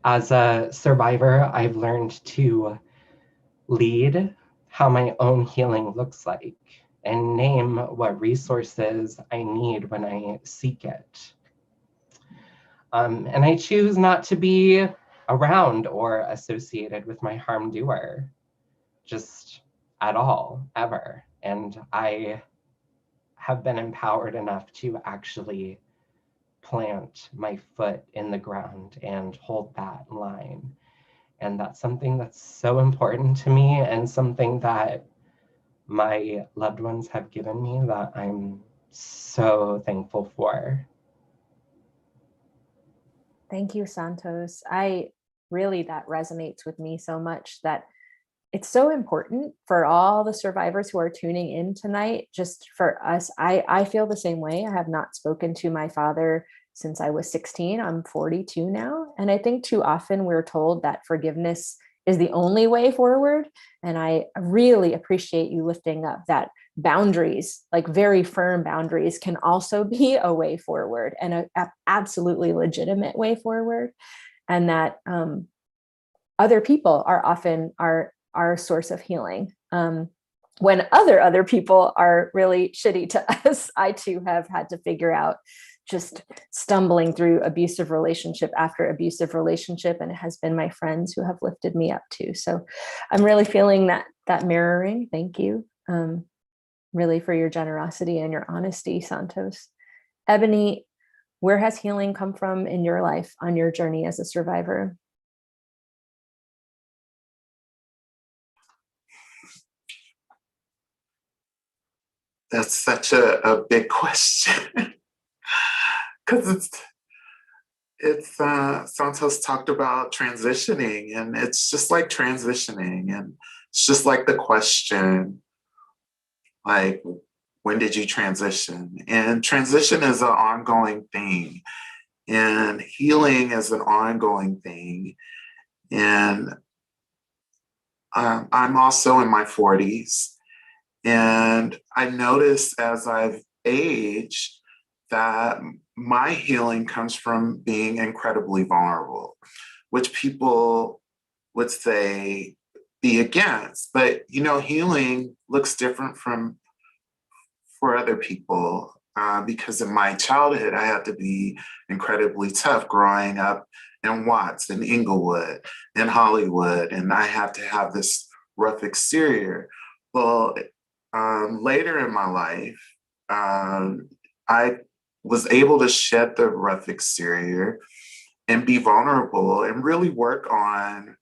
Speaker 3: As a survivor, I've learned to lead how my own healing looks like and name what resources I need when I seek it. And I choose not to be around or associated with my harm doer, just at all, ever. And I have been empowered enough to actually plant my foot in the ground and hold that line. And that's something that's so important to me and something that my loved ones have given me that I'm so thankful for.
Speaker 2: Thank you, Santos. That resonates with me so much that it's so important for all the survivors who are tuning in tonight, just for us. I feel the same way. I have not spoken to my father since I was 16. I'm 42 now. And I think too often we're told that forgiveness is the only way forward. And I really appreciate you lifting up that boundaries, like very firm boundaries, can also be a way forward and an absolutely legitimate way forward. And that other people are often our source of healing. When other people are really shitty to us, I too have had to figure out, just stumbling through abusive relationship after abusive relationship, and it has been my friends who have lifted me up too. So I'm really feeling that mirroring. Thank you, really, for your generosity and your honesty, Santos. Ebony, Where has healing come from in your life on your journey as a survivor?
Speaker 4: That's such a big question. Because Santos talked about transitioning, and it's just like transitioning, and it's just like the question, like, when did you transition? And transition is an ongoing thing, and healing is an ongoing thing. And I'm also in my 40s, and I noticed as I've aged that my healing comes from being incredibly vulnerable, which people would say be against. But healing looks different for other people, because in my childhood, I had to be incredibly tough growing up in Watts, in Inglewood, in Hollywood, and I had to have this rough exterior. Well, later in my life, I was able to shed the rough exterior and be vulnerable and really work on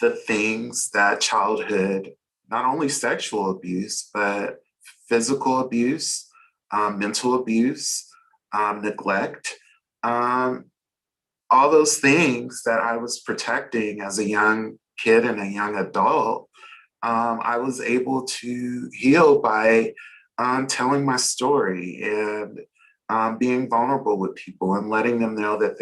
Speaker 4: the things that childhood, not only sexual abuse, but physical abuse, mental abuse, neglect, all those things that I was protecting as a young kid and a young adult, I was able to heal by telling my story and being vulnerable with people and letting them know that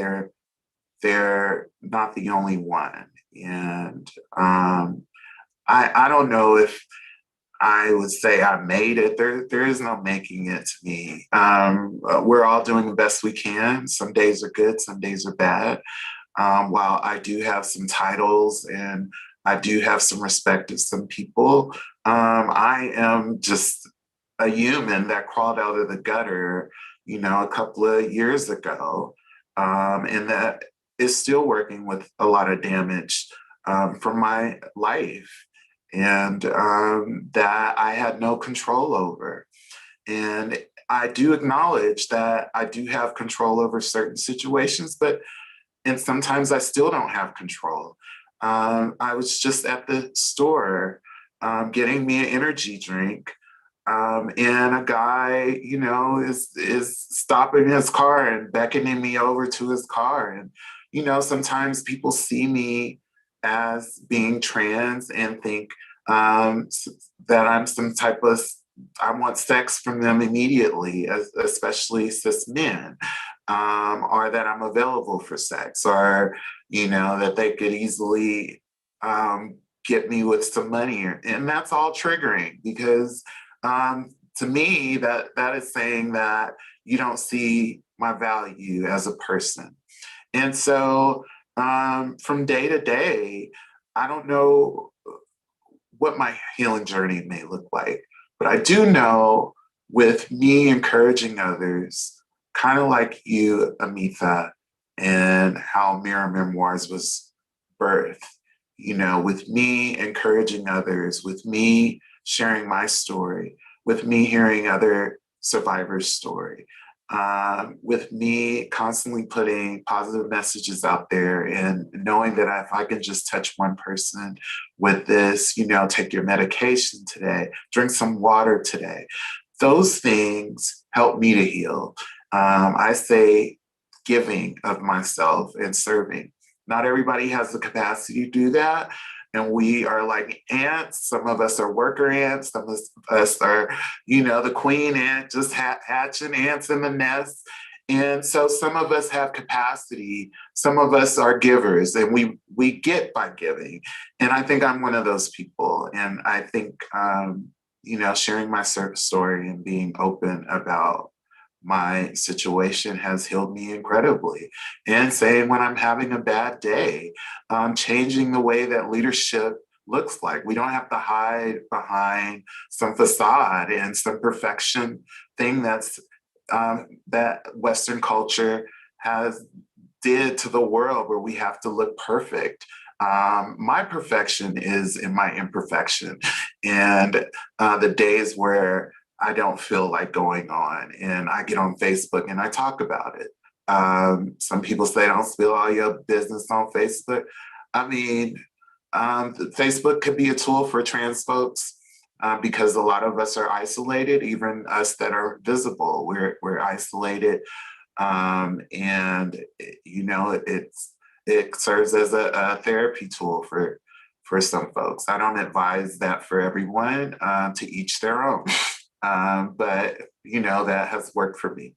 Speaker 4: they're not the only one. And I don't know if I would say I made it. There is no making it to me. We're all doing the best we can. Some days are good, some days are bad. While I do have some titles and I do have some respect of some people, I am just a human that crawled out of the gutter, a couple of years ago, and that is still working with a lot of damage from my life, and that I had no control over. And I do acknowledge that I do have control over certain situations, and sometimes I still don't have control. I was just at the store getting me an energy drink, and a guy, is stopping his car and beckoning me over to his car. And, sometimes people see me as being trans and think that I'm some type of, I want sex from them immediately, especially cis men, or that I'm available for sex, or, that they could easily get me with some money. And that's all triggering because to me, that is saying that you don't see my value as a person. And so from day to day, I don't know what my healing journey may look like, but I do know with me encouraging others, kind of like you, Amita, and how Mirror Memoirs was birthed, with me encouraging others, with me sharing my story, with me hearing other survivors' story, with me constantly putting positive messages out there and knowing that if I can just touch one person with this, take your medication today, drink some water today, those things help me to heal. I say giving of myself and serving. Not everybody has the capacity to do that. And we are like ants. Some of us are worker ants. Some of us are, the queen ant, just hatching ants in the nest. And so some of us have capacity. Some of us are givers, and we get by giving. And I think I'm one of those people. And I think, sharing my story and being open about my situation has healed me incredibly. And saying when I'm having a bad day, changing the way that leadership looks like. We don't have to hide behind some facade and some perfection thing that's that Western culture has did to the world, where we have to look perfect. My perfection is in my imperfection, and the days where I don't feel like going on, and I get on Facebook and I talk about it. Some people say don't spill all your business on Facebook. I mean, Facebook could be a tool for trans folks because a lot of us are isolated, even us that are visible. We're isolated, and you know, it serves as a therapy tool for some folks. I don't advise that for everyone. To each their own, but you know, that has worked for me.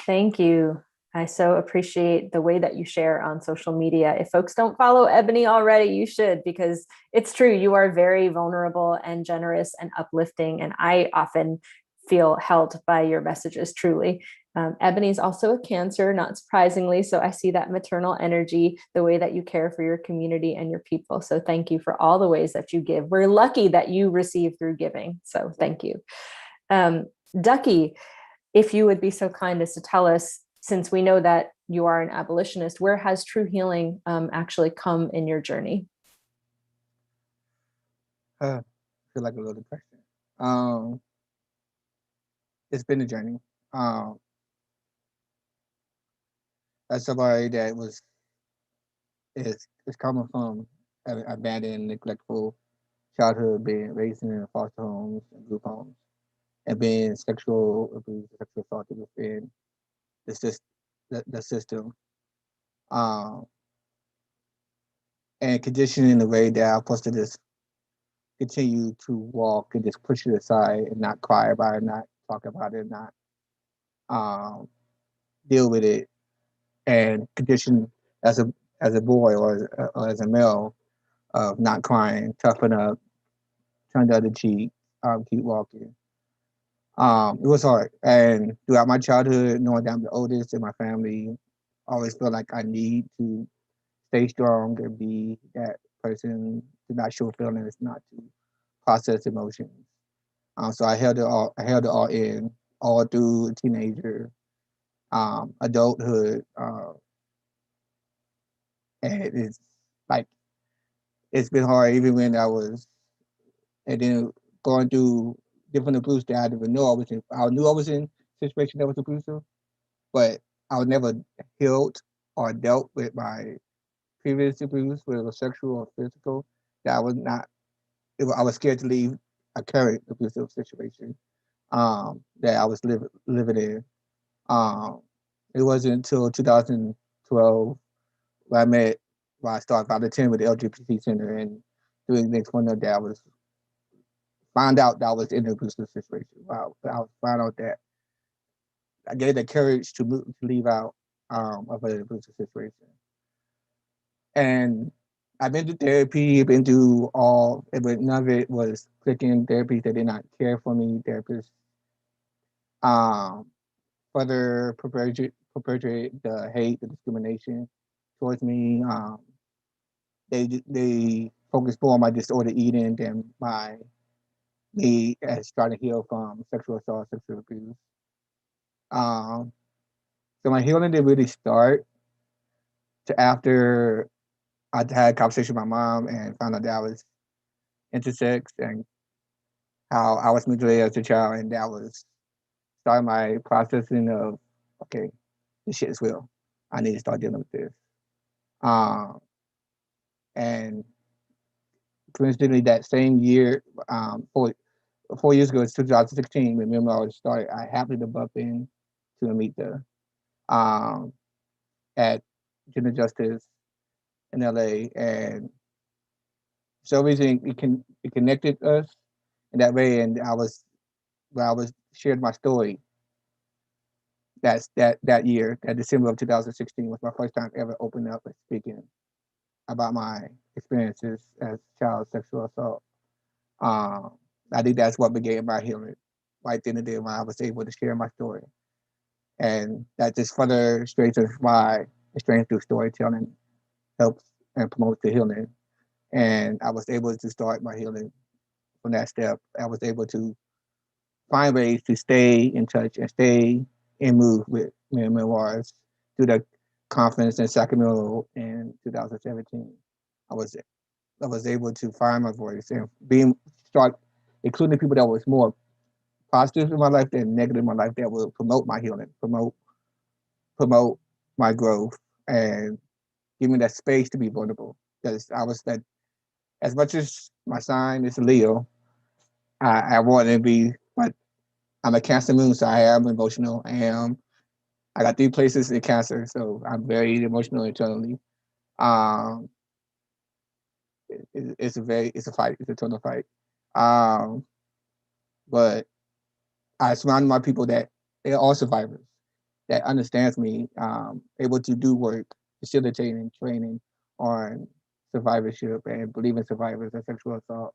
Speaker 2: Thank you. I so appreciate the way that you share on social media. If folks don't follow Ebony already, you should, because it's true. You are very vulnerable and generous and uplifting. And I often feel held by your messages, truly. Ebony is also a Cancer, not surprisingly. So I see that maternal energy, the way that you care for your community and your people. So thank you for all the ways that you give. We're lucky that you receive through giving. So thank you. Ducky, if you would be so kind as to tell us, since we know that you are an abolitionist, where has true healing actually come in your journey?
Speaker 5: I feel like a loaded question. It's been a journey. As somebody that is coming from an abandoned, neglectful childhood, being raised in foster homes and group homes, and being sexual abuse, sexual assaulted within the system, and conditioned in a way that I'm supposed to just continue to walk and just push it aside and not cry about it, not talk about it, not deal with it, and conditioned as a boy or as a male of not crying, toughen up, turn the other cheek, keep walking. It was hard, and throughout my childhood, knowing that I'm the oldest in my family, I always felt like I need to stay strong and be that person to not show feelings, not to process emotions. So I held it all. I held it all in, all through teenager, adulthood, and it's like it's been hard even when I was, and then going through different abuse that I didn't even know I was in. I knew I was in a situation that was abusive, but I was never healed or dealt with my previous abuse, whether it was sexual or physical. That I was not. I was scared to leave a current abusive situation that I was living in. Um, it wasn't until 2012 where I started volunteering with the LGBT Center and doing things for them that I was found out that I was in an abusive situation. Wow, I found out that I gave the courage to leave out of an abusive situation. And I've been to therapy, been to all, but none of it was clicking. Therapists that did not care for me, therapists further perpetuate the hate, the discrimination towards me. They focus more on my disordered eating than me as trying to heal from sexual assault, sexual abuse. So my healing didn't really start to after I had a conversation with my mom and found out that I was intersex and how I was mutilated as a child, and that was starting my processing of, okay, this shit is real. I need to start dealing with this. And coincidentally, that same year, 4 years ago, it's 2016, when Memoirs started, I happened to bump into Amita at Gender Justice in LA, and for some reason it connected us in that way, and I was shared my story. That year, that December of 2016 was my first time ever opening up and speaking about my experiences as child sexual assault. I think that's what began my healing right then and there when I was able to share my story. And that just further strengthens my experience through storytelling, helps and promotes the healing. And I was able to start my healing from that step. I was able to find ways to stay in touch and stay in move with Memoirs through the conference in Sacramento in 2017. I was able to find my voice and start including people that was more positive in my life than negative in my life that will promote my healing, promote promote my growth and give me that space to be vulnerable. Because I was that, as much as my sign is Leo, I want to be, but I'm a Cancer moon, so I am emotional. I got 3 places in Cancer, so I'm very emotional internally. Um, it's a fight. It's a total fight. But I surround my people that they're all survivors, that understands me, able to do work, facilitating, training on survivorship and believe in survivors of sexual assault,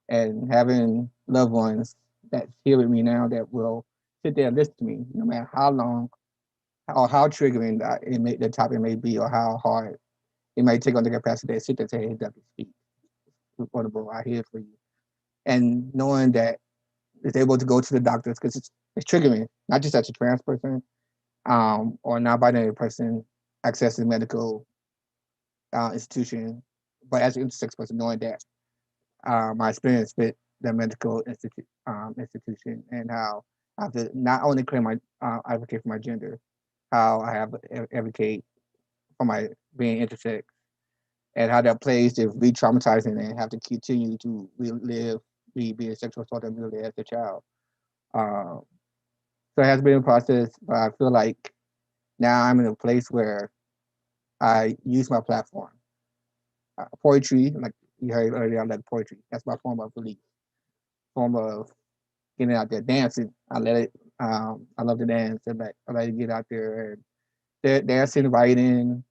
Speaker 5: and having loved ones that's here with me now that will sit there and listen to me, no matter how long or how triggering the topic may be, or how hard it might take on the capacity to sit there and say, hey, Ducky, speak. Affordable, I hear for you. And knowing that it's able to go to the doctors, because it's triggering, not just as a trans person or non-binary person accessing medical institution, but as an intersex person, knowing that my experience with the medical institution, and how I have to not only claim my advocate for my gender, how I have advocate for my being intersex, and how that plays to re-traumatizing and have to continue to relive me being sexual assault and mutilated as a child. So it has been a process, but I feel like now I'm in a place where I use my platform. Poetry, like you heard earlier, I like poetry. That's my form of release, form of getting out there dancing. I let it. I love to dance, and I let it get out there. And dancing, writing,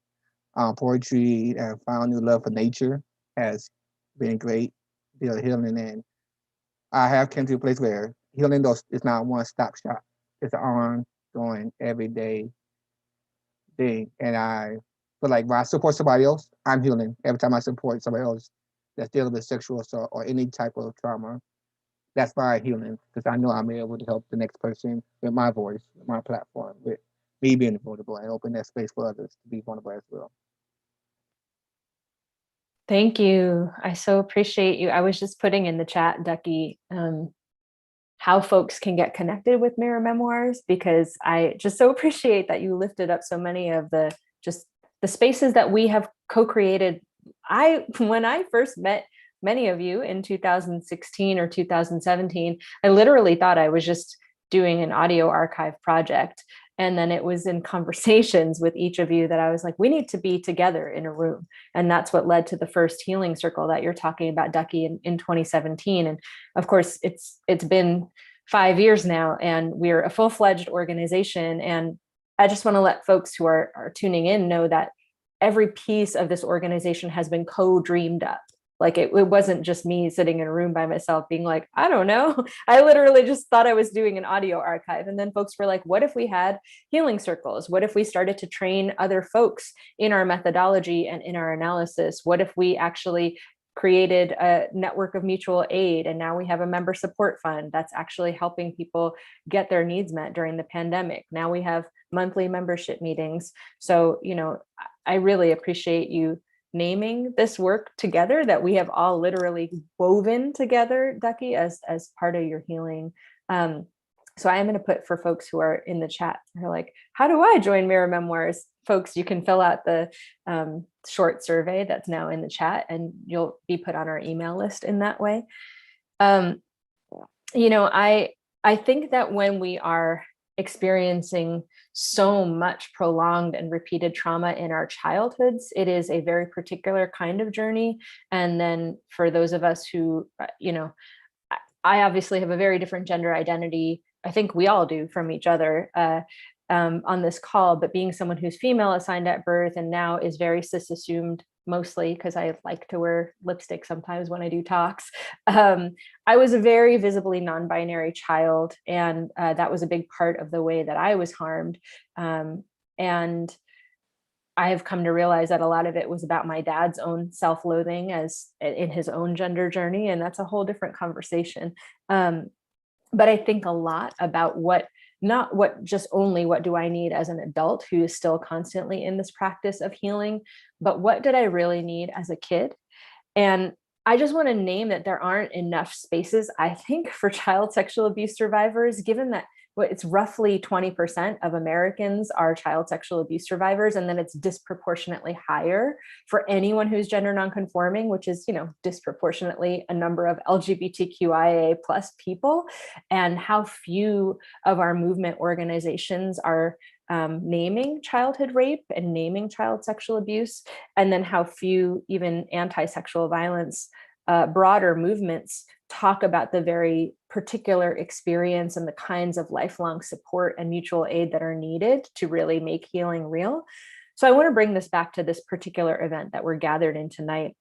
Speaker 5: poetry, and found new love for nature has been great. Healing, and I have come to a place where healing is not one stop shop. It's an ongoing, everyday thing. And I feel like when I support somebody else, I'm healing. Every time I support somebody else that's dealing with sexual assault or any type of trauma, that's my healing, because I know I'm able to help the next person with my voice, with my platform, with me being vulnerable, and open that space for others to be vulnerable as well.
Speaker 2: Thank you. I so appreciate you. I was just putting in the chat, Ducky, how folks can get connected with Mirror Memoirs, because I just so appreciate that you lifted up so many of the spaces that we have co-created. When I first met many of you in 2016 or 2017, I literally thought I was just doing an audio archive project. And then it was in conversations with each of you that I was like, we need to be together in a room. And that's what led to the first healing circle that you're talking about, Ducky, in 2017. And of course, it's been 5 years now, and we're a full-fledged organization. And I just want to let folks who are tuning in know that every piece of this organization has been co-dreamed up. Like it wasn't just me sitting in a room by myself being like, I don't know. I literally just thought I was doing an audio archive. And then folks were like, what if we had healing circles? What if we started to train other folks in our methodology and in our analysis? What if we actually created a network of mutual aid, and now we have a member support fund that's actually helping people get their needs met during the pandemic? Now we have monthly membership meetings. So, I really appreciate you naming this work together that we have all literally woven together, Ducky, as part of your healing. So I am going to put, for folks who are in the chat, who are like, how do I join Mirror Memoirs? Folks, you can fill out the short survey that's now in the chat, and you'll be put on our email list in that way. I think that when we are experiencing so much prolonged and repeated trauma in our childhoods, it is a very particular kind of journey. And then for those of us who, I obviously have a very different gender identity. I think we all do from each other on this call, but being someone who's female assigned at birth and now is very cis assumed, mostly because I like to wear lipstick sometimes when I do talks. I was a very visibly non-binary child, and that was a big part of the way that I was harmed. And I have come to realize that a lot of it was about my dad's own self-loathing as in his own gender journey, and that's a whole different conversation. But I think a lot about what do I need as an adult who is still constantly in this practice of healing, but what did I really need as a kid? And I just want to name that there aren't enough spaces, I think, for child sexual abuse survivors, given that it's roughly 20% of Americans are child sexual abuse survivors, and then it's disproportionately higher for anyone who's gender nonconforming, which is, disproportionately a number of LGBTQIA plus people, and how few of our movement organizations are naming childhood rape and naming child sexual abuse, and then how few even anti-sexual violence broader movements talk about the very particular experience and the kinds of lifelong support and mutual aid that are needed to really make healing real. So I want to bring this back to this particular event that we're gathered in tonight,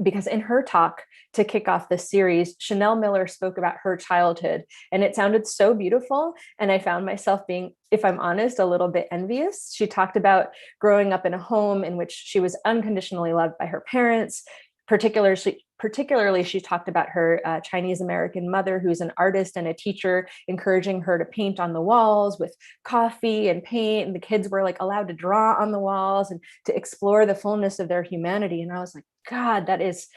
Speaker 2: because in her talk to kick off this series, Chanel Miller spoke about her childhood, and it sounded so beautiful. And I found myself being, if I'm honest, a little bit envious. She talked about growing up in a home in which she was unconditionally loved by her parents. Particularly, she talked about her Chinese American mother, who's an artist and a teacher, encouraging her to paint on the walls with coffee and paint. And the kids were like allowed to draw on the walls and to explore the fullness of their humanity. And I was like, God, that is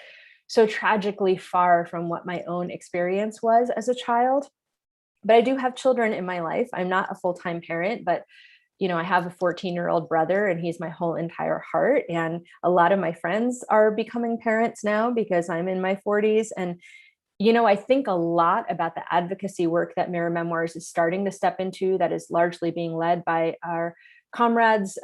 Speaker 2: so tragically far from what my own experience was as a child. But I do have children in my life. I'm not a full-time parent, but I have a 14-year-old brother, and he's my whole entire heart. And a lot of my friends are becoming parents now because I'm in my 40s. And, I think a lot about the advocacy work that Mirror Memoirs is starting to step into, that is largely being led by our comrades,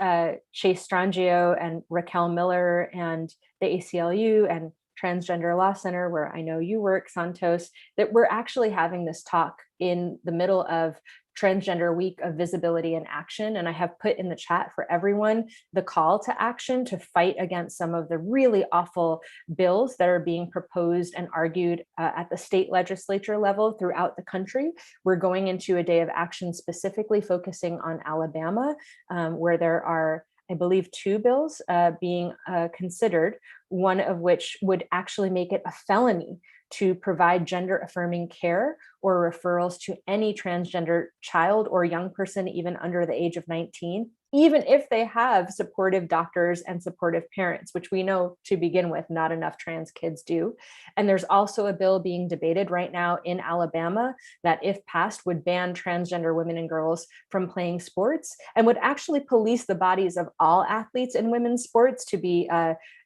Speaker 2: Chase Strangio and Raquel Miller, and the ACLU and Transgender Law Center, where I know you work, Santos, that we're actually having this talk in the middle of Transgender Week of Visibility and Action. And I have put in the chat for everyone the call to action to fight against some of the really awful bills that are being proposed and argued at the state legislature level throughout the country. We're going into a day of action specifically focusing on Alabama, where there are, I believe, 2 bills being considered, one of which would actually make it a felony to provide gender affirming care or referrals to any transgender child or young person, even under the age of 19, even if they have supportive doctors and supportive parents, which we know to begin with, not enough trans kids do. And there's also a bill being debated right now in Alabama that, if passed, would ban transgender women and girls from playing sports and would actually police the bodies of all athletes in women's sports to be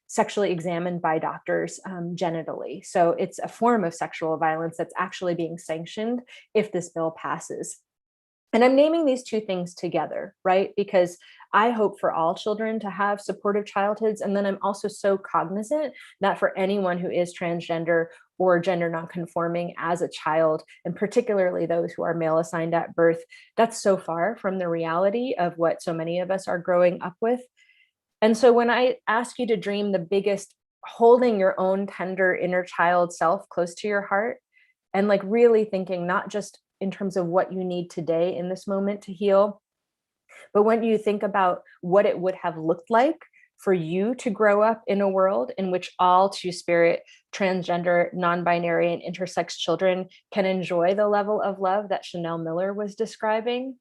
Speaker 2: sexually examined by doctors genitally. So it's a form of sexual violence that's actually being sanctioned if this bill passes. And I'm naming these 2 things together, right? Because I hope for all children to have supportive childhoods. And then I'm also so cognizant that for anyone who is transgender or gender nonconforming as a child, and particularly those who are male assigned at birth, that's so far from the reality of what so many of us are growing up with. And so when I ask you to dream the biggest, holding your own tender inner child self close to your heart, and like really thinking not just in terms of what you need today in this moment to heal, but when you think about what it would have looked like for you to grow up in a world in which all Two-Spirit, transgender, non-binary, and intersex children can enjoy the level of love that Chanel Miller was describing,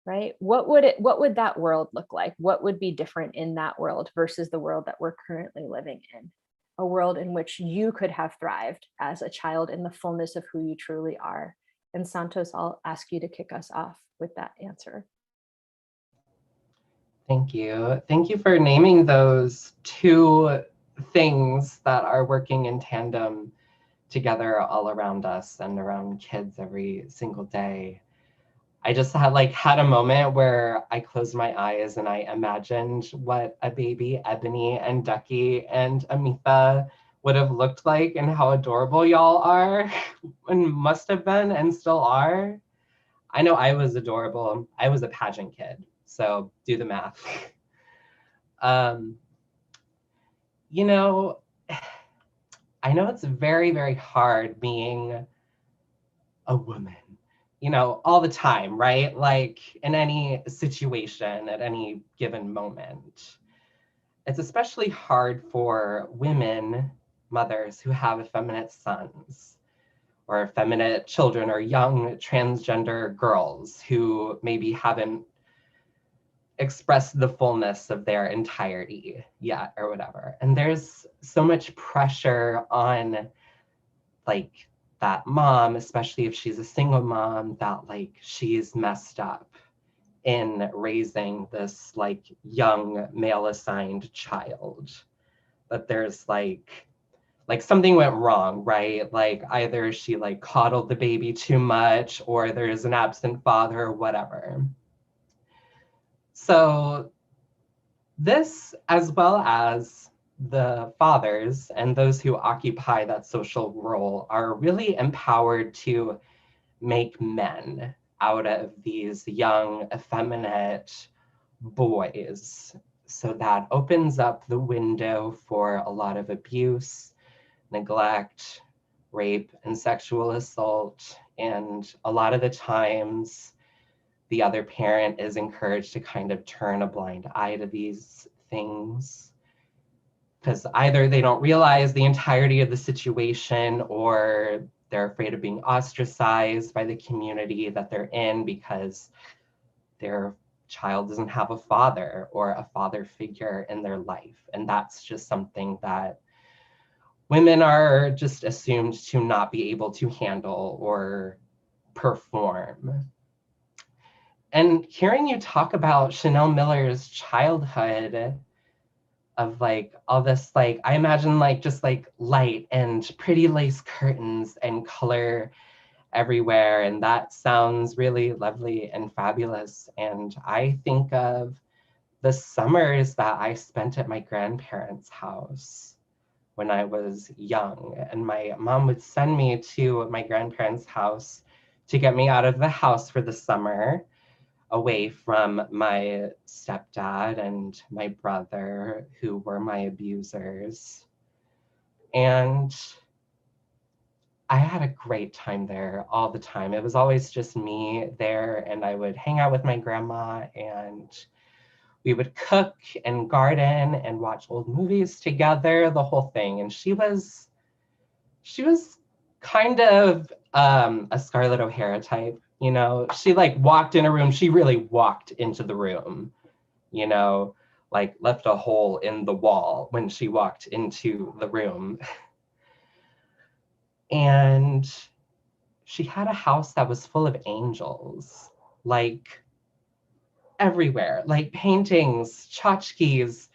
Speaker 2: right? What would that world look like? What would be different in that world versus the world that we're currently living in? A world in which you could have thrived as a child in the fullness of who you truly are. And Santos, I'll ask you to kick us off with that answer.
Speaker 3: Thank you. Thank you for naming those 2 things that are working in tandem together all around us and around kids every single day. I just had a moment where I closed my eyes and I imagined what a baby Ebony and Ducky and Amita would have looked like and how adorable y'all are and must have been and still are. I know I was adorable. I was a pageant kid, so do the math. I know it's very, very hard being a woman, all the time, right? Like in any situation at any given moment. It's especially hard for women, mothers who have effeminate sons or effeminate children or young transgender girls who maybe haven't expressed the fullness of their entirety yet or whatever. And there's so much pressure on like that mom, especially if she's a single mom, that like she's messed up in raising this like young male assigned child. That there's like something went wrong, right? Like either she like coddled the baby too much, or there's an absent father or whatever. So this, as well as the fathers and those who occupy that social role, are really empowered to make men out of these young, effeminate boys. So that opens up the window for a lot of abuse, neglect, rape, and sexual assault. And a lot of the times, the other parent is encouraged to kind of turn a blind eye to these things, because either they don't realize the entirety of the situation, or they're afraid of being ostracized by the community that they're in because their child doesn't have a father or a father figure in their life. And that's just something that women are just assumed to not be able to handle or perform. And hearing you talk about Chanel Miller's childhood, of like all this, like I imagine like just like light and pretty lace curtains and color everywhere, and that sounds really lovely and fabulous. And I think of the summers that I spent at my grandparents' house when I was young, and my mom would send me to my grandparents' house to get me out of the house for the summer, away from my stepdad and my brother, who were my abusers. And I had a great time there all the time. It was always just me there, and I would hang out with my grandma, and we would cook and garden and watch old movies together, the whole thing. And she was kind of a Scarlett O'Hara type. You know, she like walked in a room, she really walked into the room, you know, like left a hole in the wall when she walked into the room. And she had a house that was full of angels, like everywhere, like paintings, tchotchkes,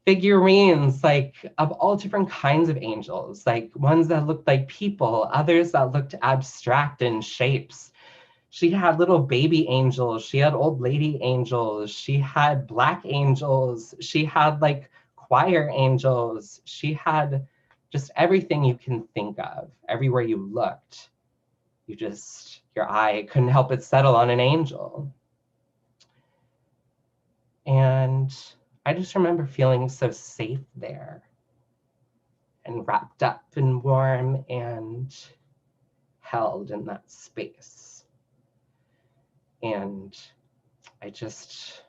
Speaker 3: figurines, like of all different kinds of angels, like ones that looked like people, others that looked abstract in shapes. She had little baby angels, she had old lady angels, she had Black angels, she had like choir angels, she had just everything you can think of. Everywhere you looked, your eye couldn't help but settle on an angel. And I just remember feeling so safe there, and wrapped up and warm and held in that space. And I just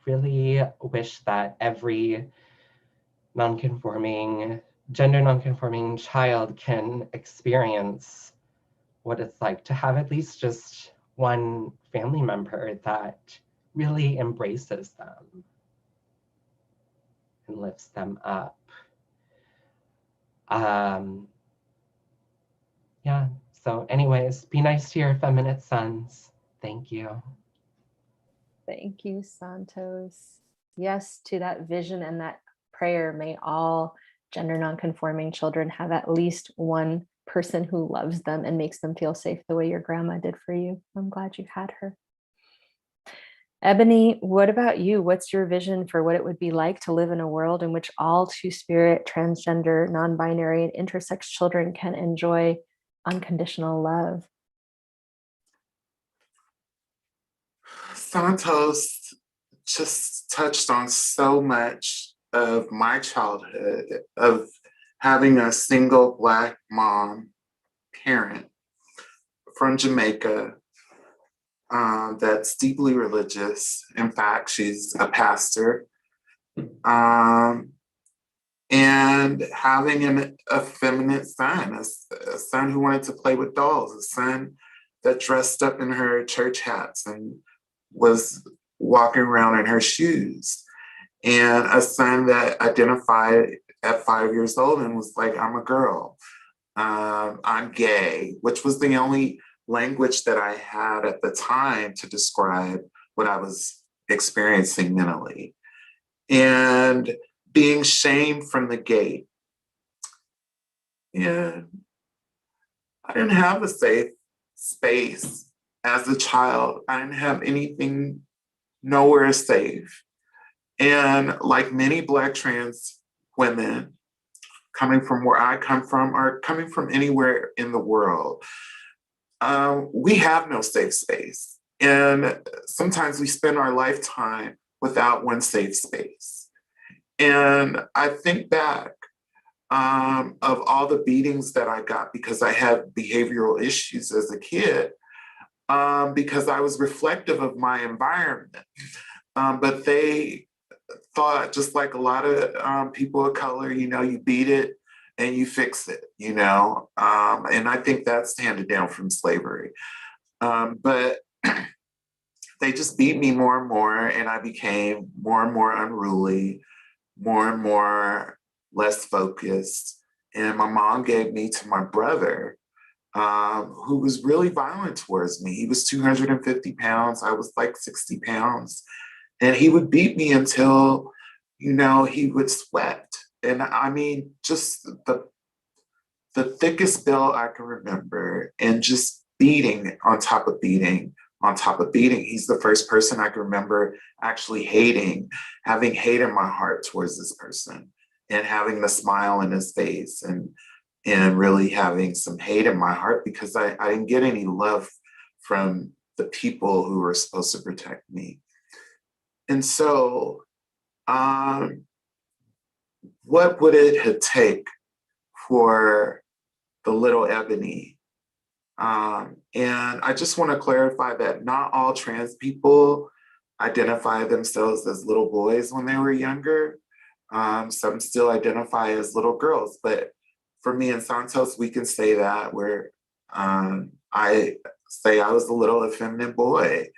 Speaker 3: really wish that every gender non-conforming child can experience what it's like to have at least just one family member that really embraces them and lifts them up. Yeah, so anyways, be nice to your effeminate sons. Thank you.
Speaker 2: Thank you, Santos. Yes, to that vision and that prayer, may all gender nonconforming children have at least one person who loves them and makes them feel safe the way your grandma did for you. I'm glad you had her. Ebony, what about you? What's your vision for what it would be like to live in a world in which all two-spirit, transgender, non-binary, and intersex children can enjoy unconditional love?
Speaker 4: Santos just touched on so much of my childhood, of having a single Black mom parent from Jamaica that's deeply religious. In fact, she's a pastor. And having an effeminate son, a son who wanted to play with dolls, a son that dressed up in her church hats and was walking around in her shoes, and a son that identified at 5 years old and was like, I'm a girl. I'm gay, which was the only language that I had at the time to describe what I was experiencing mentally. And being shamed from the gate. And I didn't have a safe space as a child. I didn't have anything, nowhere safe. And like many Black trans women coming from where I come from or coming from anywhere in the world, we have no safe space. And sometimes we spend our lifetime without one safe space. And I think back of all the beatings that I got because I had behavioral issues as a kid, because I was reflective of my environment. But they thought, just like a lot of people of color, you beat it and you fix it, and I think that's handed down from slavery. But they just beat me more and more, and I became more and more unruly, more and more less focused. And my mom gave me to my brother, who was really violent towards me. He was 250 pounds. I was like 60 pounds. And he would beat me until, he would sweat. And I mean, just the thickest belt I can remember, and just beating on top of beating on top of beating. He's the first person I can remember actually having hate in my heart towards this person, and having the smile in his face, and really having some hate in my heart because I didn't get any love from the people who were supposed to protect me. And so, what would it have take for the little Ebony? And I just want to clarify that not all trans people identify themselves as little boys when they were younger. Some still identify as little girls, but for me and Santos, we can say that where I say I was a little effeminate boy,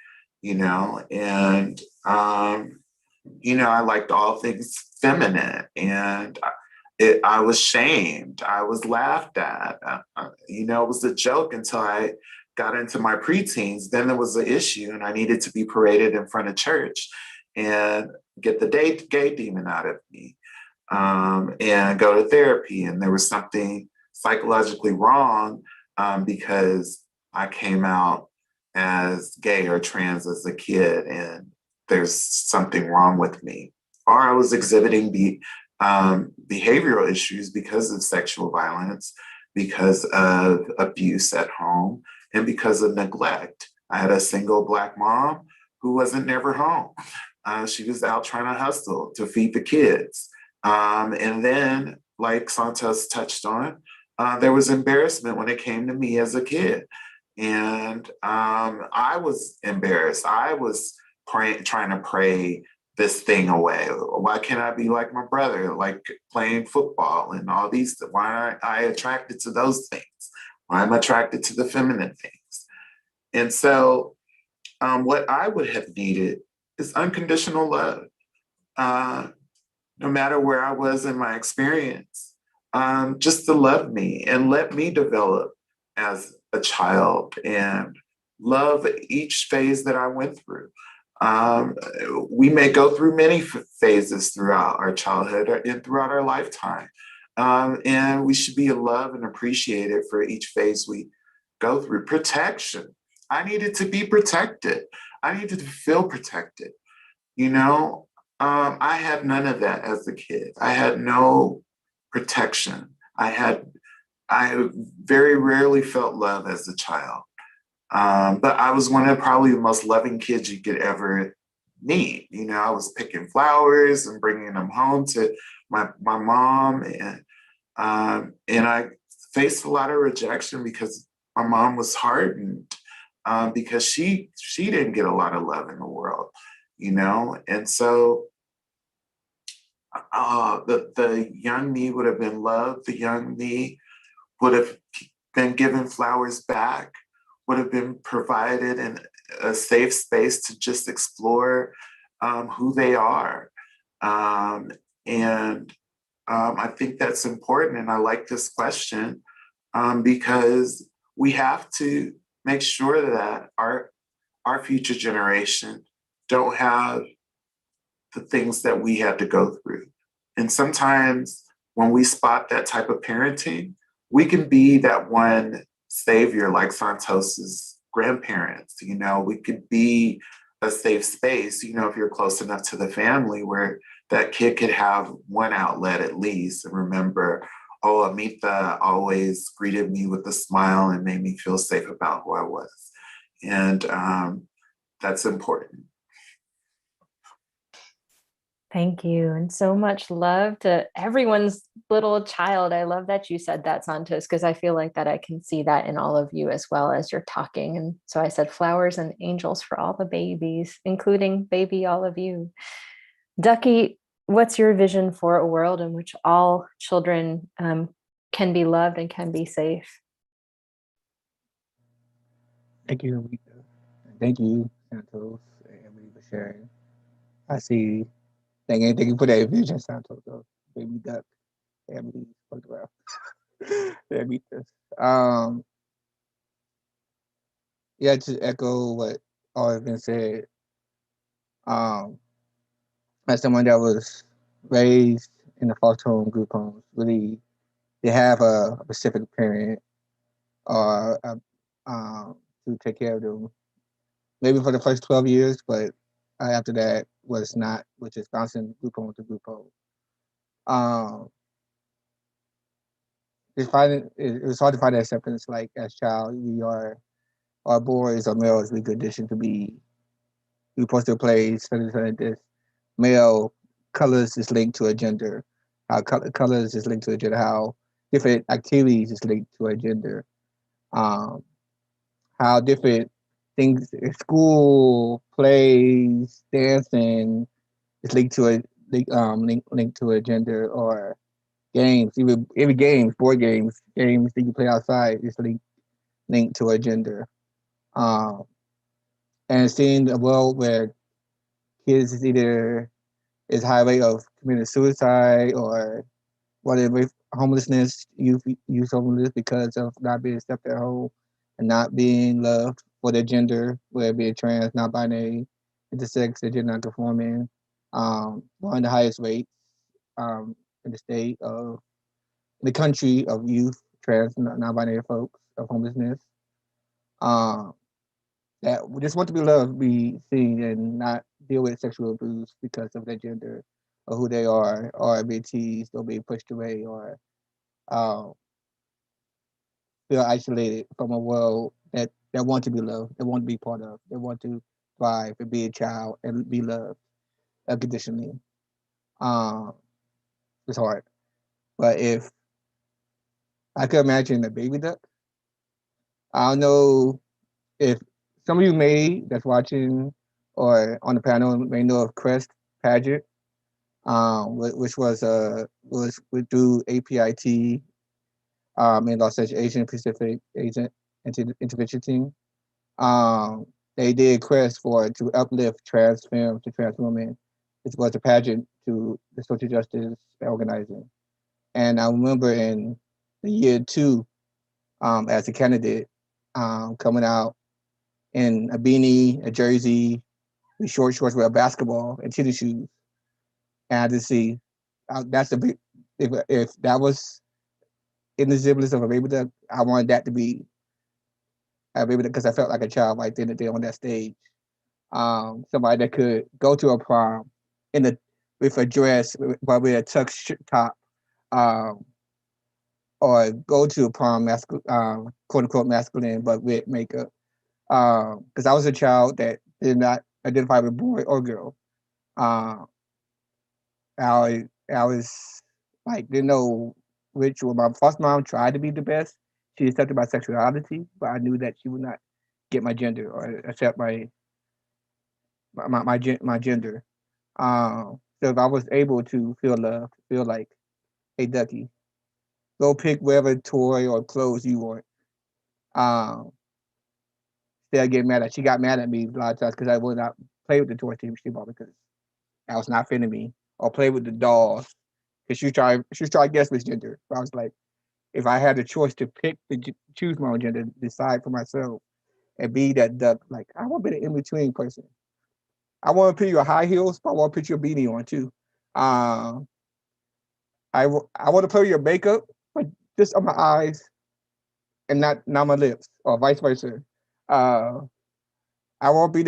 Speaker 4: and I liked all things feminine, and I was shamed. I was laughed at. It was a joke until I got into my preteens. Then there was an issue, and I needed to be paraded in front of church and get the gay demon out of me, and go to therapy. And there was something psychologically wrong because I came out as gay or trans as a kid, and there's something wrong with me. Or I was exhibiting behavioral issues because of sexual violence, because of abuse at home, and because of neglect. I had a single Black mom who wasn't never home. She was out trying to hustle to feed the kids. And then, like Santos touched on, there was embarrassment when it came to me as a kid. And I was embarrassed. I was trying to pray this thing away. Why can't I be like my brother, like playing football and all these? Why aren't I attracted to those things? Why am I attracted to the feminine things? And so what I would have needed is unconditional love. No matter where I was in my experience, just to love me and let me develop as a child and love each phase that I went through. We may go through many phases throughout our childhood and throughout our lifetime. And we should be loved and appreciated for each phase we go through. Protection. I needed to be protected. I needed to feel protected. I had none of that as a kid. I had no protection. I very rarely felt love as a child. But I was one of probably the most loving kids you could ever meet. I was picking flowers and bringing them home to my mom, and I faced a lot of rejection because my mom was hardened, because she didn't get a lot of love in the world, and so the young me would have been loved. The young me would have been given flowers back, would have been provided in a safe space to just explore who they are. And I think that's important. And I like this question because we have to make sure that our future generation don't have the things that we had to go through. And sometimes when we spot that type of parenting, we can be that one savior like Santos's grandparents. You know, we could be a safe space, you know, if you're close enough to the family where that kid could have one outlet at least and remember, oh, Amita always greeted me with a smile and made me feel safe about who I was. And that's important.
Speaker 2: Thank you. And so much love to everyone's little child. I love that you said that, Santos, because I feel like that I can see that in all of you as well as you're talking. And so I said flowers and angels for all the babies, including baby all of you. Ducky, what's your vision for a world in which all children can be loved and can be safe?
Speaker 5: Thank you, Amita. Thank you, Santos and Ebony, for sharing. I see. Thank you for that vision, Santos. Baby Duck, Ebony, fucked around. Amita. Yeah, to echo what all has been said. As someone that was raised in the foster home, group homes, really, they have a specific parent or to take care of them. Maybe for the first 12 years, but after that was not, which is bouncing group home to group home. It was hard to find that acceptance. Like as child, we are, our boys or males, we conditioned to be, we supposed to play something like this. Male colors is linked to a gender. How colors is linked to a gender. How different activities is linked to a gender. How different things in school, plays, dancing is linked to a linked to a gender, or games. Even every games, board games that you play outside is linked to a gender. And seeing a world where kids is high rate of committing suicide or whatever, homelessness, youth homelessness because of not being accepted at home and not being loved for their gender, whether it be trans, non-binary, intersex, or gender non-conforming. One of the highest rates in the state of the country of youth, trans, non-binary folks of homelessness. That we just want to be loved, be seen, and not deal with sexual abuse because of their gender or who they are, or being teased or being pushed away, or feel isolated from a world that want to be loved, that want to be part of, that want to thrive and be a child and be loved unconditionally. It's hard. But if I could imagine a baby duck, I don't know if some of you that's watching or on the panel may know of Crest Pageant, which was through APIT in Los Angeles Asian Pacific Asian Intervention Team. They did Crest to uplift trans film to trans women. It was a pageant to the social justice organizing. And I remember in the year 2, as a candidate, coming out in a beanie, a jersey, with short shorts with a basketball and tennis shoes. And I just see that's a big, if that was in the semblance of a baby duck, I wanted that to be a baby duck because I felt like a child right then and there on that stage. Somebody that could go to a prom with a dress, but with a tuck top, or go to a prom, quote unquote masculine, but with makeup. Because I was a child that did not identify with boy or girl. I was like, didn't know which one. My foster mom tried to be the best. She accepted my sexuality, but I knew that she would not get my gender or accept my gender. So if I was able to feel love, feel like, hey, Ducky, go pick whatever toy or clothes you want. Instead of getting mad at, she got mad at me a lot of times because I would not play with the toys she bought because that was not fitting me, or play with the dolls because she was trying to guess which gender. But I was like, if I had the choice to choose my own gender, decide for myself, and be that duck, like I want to be the in-between person. I want to put your high heels, but I want to put your beanie on too. I want to put your makeup, but just on my eyes and not my lips, or vice versa. I want to be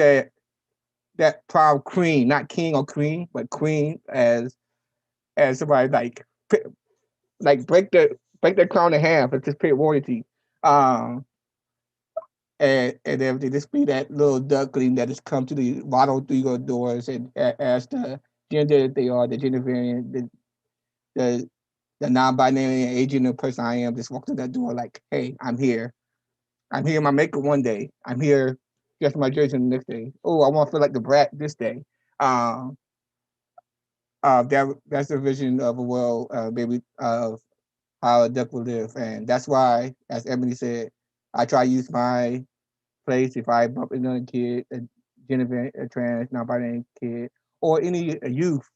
Speaker 5: that proud queen, not king or queen, but queen as somebody like break the crown in half and just pay royalty. And everything. Just be that little duckling that has come to the waddle through your doors and as the gender that they are, the gender variant, the non-binary agent of person I am, just walk through that door like, hey, I'm here. I'm here in my makeup one day. I'm here just my jersey the next day. Oh, I want to feel like the brat this day. That's the vision of a world, maybe of how a duck will live, and that's why, as Ebony said, I try to use my place if I bump into a kid, a gender, a trans, non-binary kid, or any youth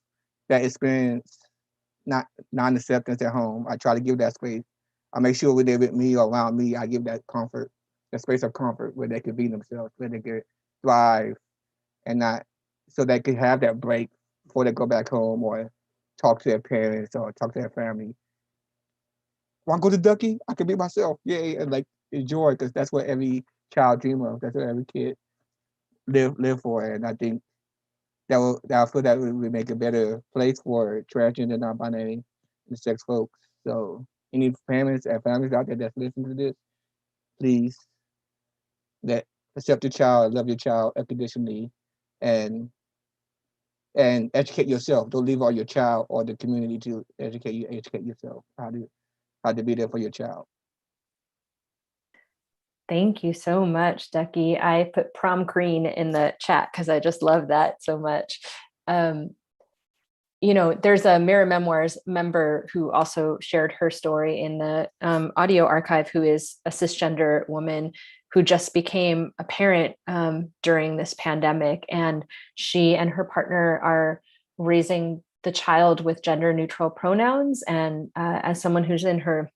Speaker 5: that experience non-acceptance at home. I try to give that space. I make sure when they're with me or around me, I give that comfort, that space of comfort where they can be themselves, where they can thrive, and not so they can have that break before they go back home or talk to their parents or talk to their family. Want to go to Ducky? I can be myself, yay, and like enjoy, because that's what every child dream of. That's what every kid live for, and I think I feel that would make a better place for transgender, non-binary, and sex folks. So any parents and families out there that's listening to this, please accept your child, love your child unconditionally, and educate yourself. Don't leave all your child or the community to educate you. Educate yourself how to be there for your child.
Speaker 2: Thank you so much, Ducky. I put prom queen in the chat because I just love that so much. There's a Mirror Memoirs member who also shared her story in the audio archive, who is a cisgender woman who just became a parent during this pandemic. And she and her partner are raising the child with gender neutral pronouns. And as someone who's in her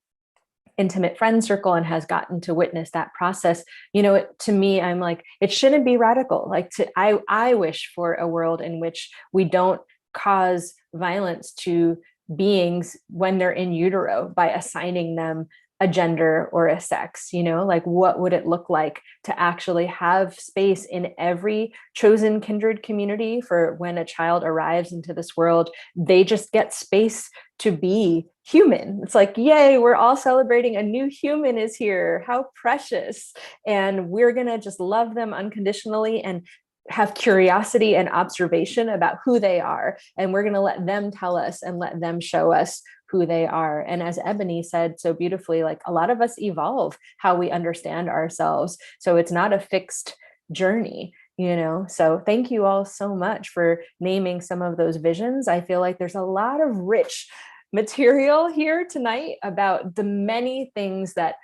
Speaker 2: intimate friend circle and has gotten to witness that process, to me, I'm like, it shouldn't be radical. I wish for a world in which we don't cause violence to beings when they're in utero by assigning them a gender or a sex. What would it look like to actually have space in every chosen kindred community for when a child arrives into this world, they just get space to be human. It's like, yay, we're all celebrating a new human is here. How precious. And we're going to just love them unconditionally and have curiosity and observation about who they are. And we're going to let them tell us and let them show us who they are. And as Ebony said so beautifully, like a lot of us evolve how we understand ourselves. So it's not a fixed journey, So thank you all so much for naming some of those visions. I feel like there's a lot of rich material here tonight about the many things that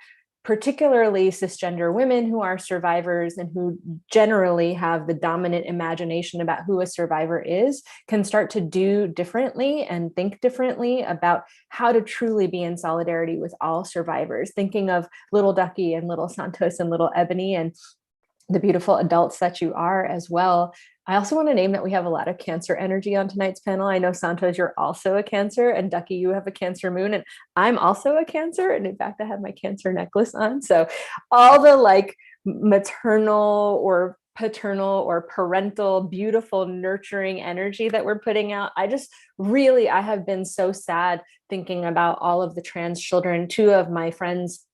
Speaker 2: particularly cisgender women who are survivors and who generally have the dominant imagination about who a survivor is can start to do differently and think differently about how to truly be in solidarity with all survivors, thinking of little Ducky and little Santos and little Ebony and the beautiful adults that you are as well. I also want to name that we have a lot of Cancer energy on tonight's panel. I know, Santos, you're also a Cancer, and Ducky, you have a Cancer moon, and I'm also a Cancer. And in fact, I have my Cancer necklace on. So all the maternal or paternal or parental, beautiful, nurturing energy that we're putting out. I have been so sad thinking about all of the trans children. Two of my friends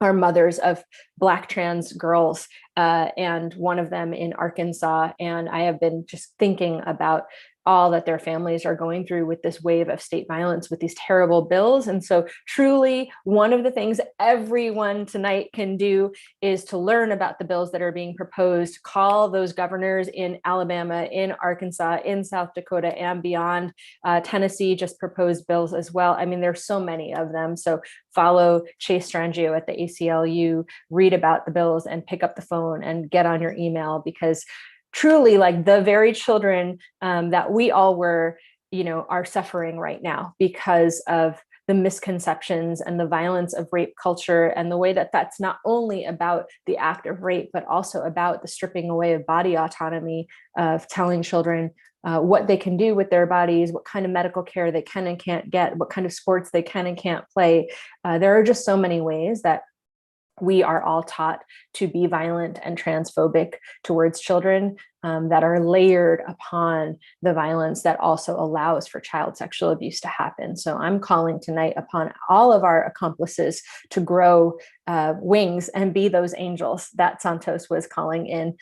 Speaker 2: are mothers of Black trans girls, and one of them in Arkansas. And I have been just thinking about all that their families are going through with this wave of state violence, with these terrible bills. And so truly, one of the things everyone tonight can do is to learn about the bills that are being proposed, call those governors in Alabama, in Arkansas, in South Dakota, and beyond. Tennessee just proposed bills as well. I mean, there's so many of them. So follow Chase Strangio at the ACLU, read about the bills, and pick up the phone and get on your email, because truly, the very children that we all were, are suffering right now because of the misconceptions and the violence of rape culture, and the way that that's not only about the act of rape, but also about the stripping away of body autonomy, of telling children what they can do with their bodies, what kind of medical care they can and can't get, what kind of sports they can and can't play. There are just so many ways that we are all taught to be violent and transphobic towards children, that are layered upon the violence that also allows for child sexual abuse to happen. So I'm calling tonight upon all of our accomplices to grow wings and be those angels that Santos was calling in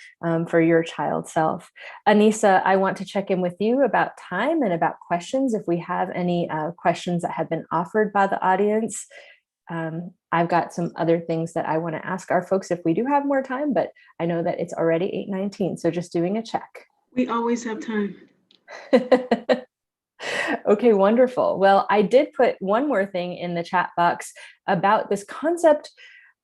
Speaker 2: for your child self. Anissa, I want to check in with you about time and about questions. If we have any questions that have been offered by the audience. I've got some other things that I want to ask our folks if we do have more time, but I know that it's already 8:19, so just doing a check.
Speaker 1: We always have time.
Speaker 2: Okay, wonderful. Well, I did put one more thing in the chat box about this concept,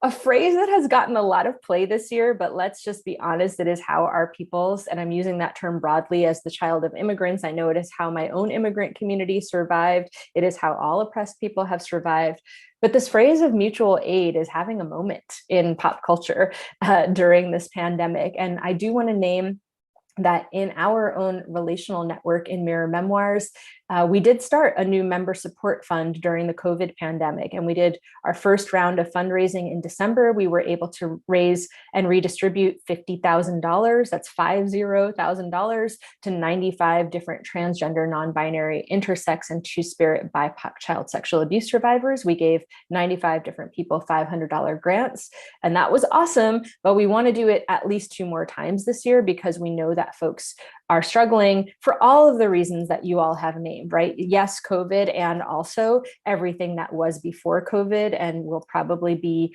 Speaker 2: a phrase that has gotten a lot of play this year, but let's just be honest, it is how our peoples, and I'm using that term broadly as the child of immigrants. I know it is how my own immigrant community survived. It is how all oppressed people have survived. But this phrase of mutual aid is having a moment in pop culture during this pandemic. And I do want to name that in our own relational network in Mirror Memoirs, we did start a new member support fund during the COVID pandemic. And we did our first round of fundraising in December. We were able to raise and redistribute $50,000. That's $50,000 to 95 different transgender, non-binary, intersex, and two-spirit BIPOC child sexual abuse survivors. We gave 95 different people $500 grants. And that was awesome. But we want to do it at least 2 more times this year because we know that folks are struggling for all of the reasons that you all have named, right? Yes, COVID, and also everything that was before COVID and will probably be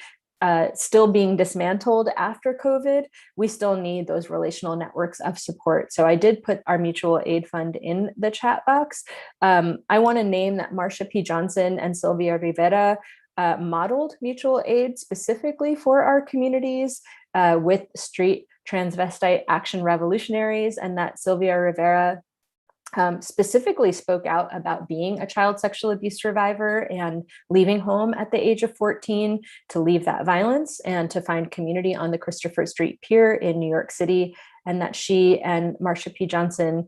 Speaker 2: still being dismantled after COVID. We still need those relational networks of support. So I did put our mutual aid fund in the chat box. I want to name that Marsha P. Johnson and Sylvia Rivera modeled mutual aid specifically for our communities with street transvestite action revolutionaries, and that Sylvia Rivera specifically spoke out about being a child sexual abuse survivor and leaving home at the age of 14 to leave that violence and to find community on the Christopher Street Pier in New York City, and that she and Marsha P. Johnson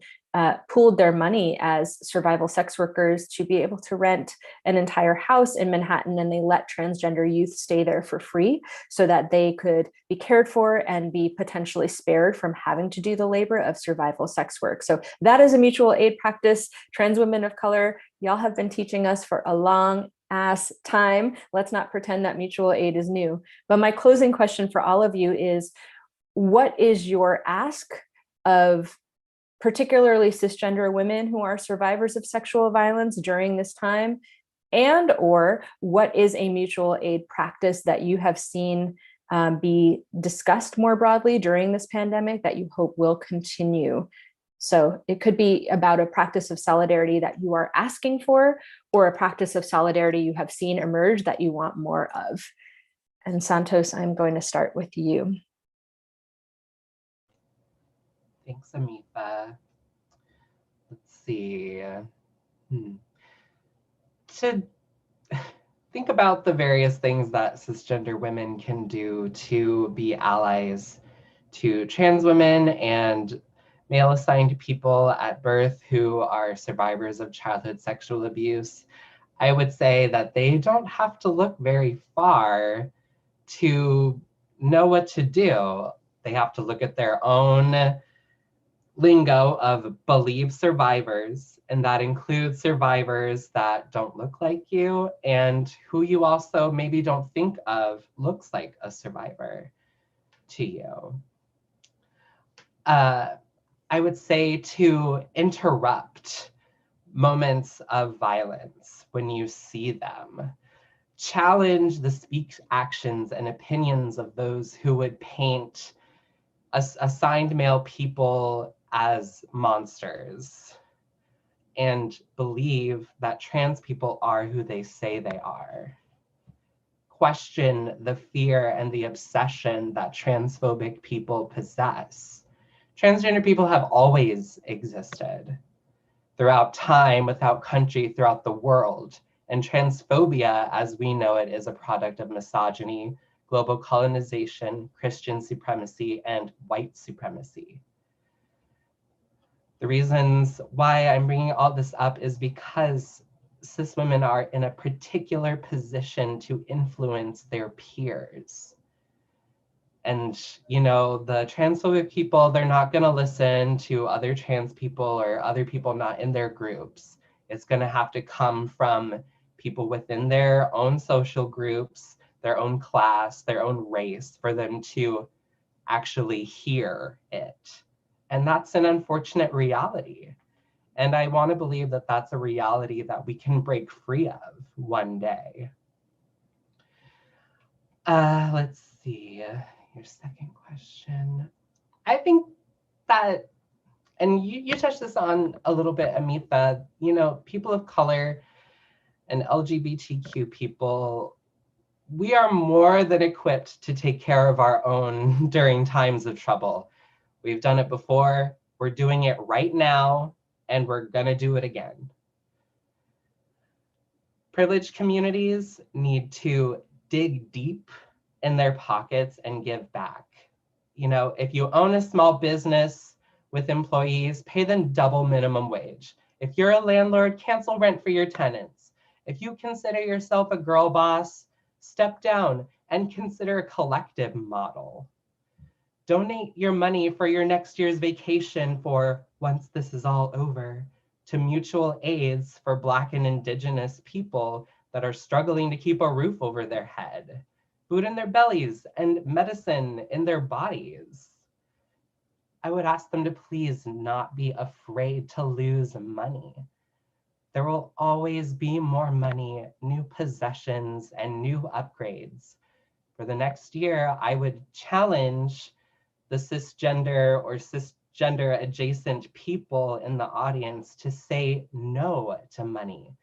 Speaker 2: pooled their money as survival sex workers to be able to rent an entire house in Manhattan, and they let transgender youth stay there for free so that they could be cared for and be potentially spared from having to do the labor of survival sex work. So that is a mutual aid practice. Trans women of color, y'all have been teaching us for a long ass time. Let's not pretend that mutual aid is new. But my closing question for all of you is, what is your ask of particularly cisgender women who are survivors of sexual violence during this time? And or what is a mutual aid practice that you have seen be discussed more broadly during this pandemic that you hope will continue? So it could be about a practice of solidarity that you are asking for, or a practice of solidarity you have seen emerge that you want more of. And Santos, I'm going to start with you.
Speaker 3: Thanks, Amita. Let's see. To think about the various things that cisgender women can do to be allies to trans women and male-assigned people at birth who are survivors of childhood sexual abuse, I would say that they don't have to look very far to know what to do. They have to look at their own lingo of believed survivors, and that includes survivors that don't look like you and who you also maybe don't think of looks like a survivor to you. I would say to interrupt moments of violence when you see them. Challenge the speech, actions, and opinions of those who would paint assigned male people as monsters and believe that trans people are who they say they are. Question the fear and the obsession that transphobic people possess. Transgender people have always existed throughout time, without country, throughout the world. And transphobia, as we know it, is a product of misogyny, global colonization, Christian supremacy, and white supremacy. The reasons why I'm bringing all this up is because cis women are in a particular position to influence their peers. And, you know, the transphobic people, they're not going to listen to other trans people or other people not in their groups. It's going to have to come from people within their own social groups, their own class, their own race, for them to actually hear it. And that's an unfortunate reality. And I want to believe that that's a reality that we can break free of one day. Let's see. Your second question. I think that, and you touched this on a little bit, Amita, you know, people of color and LGBTQ people, we are more than equipped to take care of our own during times of trouble. We've done it before, we're doing it right now, and we're gonna do it again. Privileged communities need to dig deep in their pockets and give back. You know, if you own a small business with employees, pay them double minimum wage. If you're a landlord, cancel rent for your tenants. If you consider yourself a girl boss, step down and consider a collective model. Donate your money for your next year's vacation for once this is all over to mutual aids for Black and Indigenous people that are struggling to keep a roof over their head, food in their bellies, and medicine in their bodies. I would ask them to please not be afraid to lose money. There will always be more money, new possessions, and new upgrades. For the next year, I would challenge the cisgender or cisgender adjacent people in the audience to say no to money.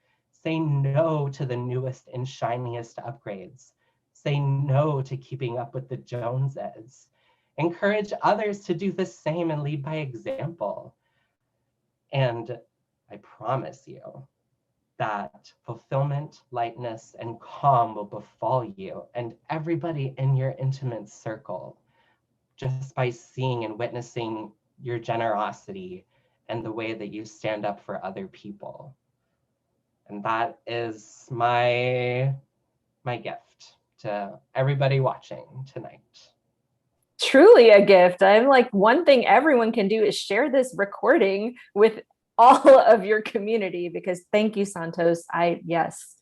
Speaker 3: Say no to the newest and shiniest upgrades. Say no to keeping up with the Joneses. Encourage others to do the same and lead by example. And I promise you that fulfillment, lightness, and calm will befall you and everybody in your intimate circle just by seeing and witnessing your generosity and the way that you stand up for other people. And that is my gift to everybody watching tonight.
Speaker 2: Truly a gift. I'm like, one thing everyone can do is share this recording with all of your community, because thank you, Santos. Yes,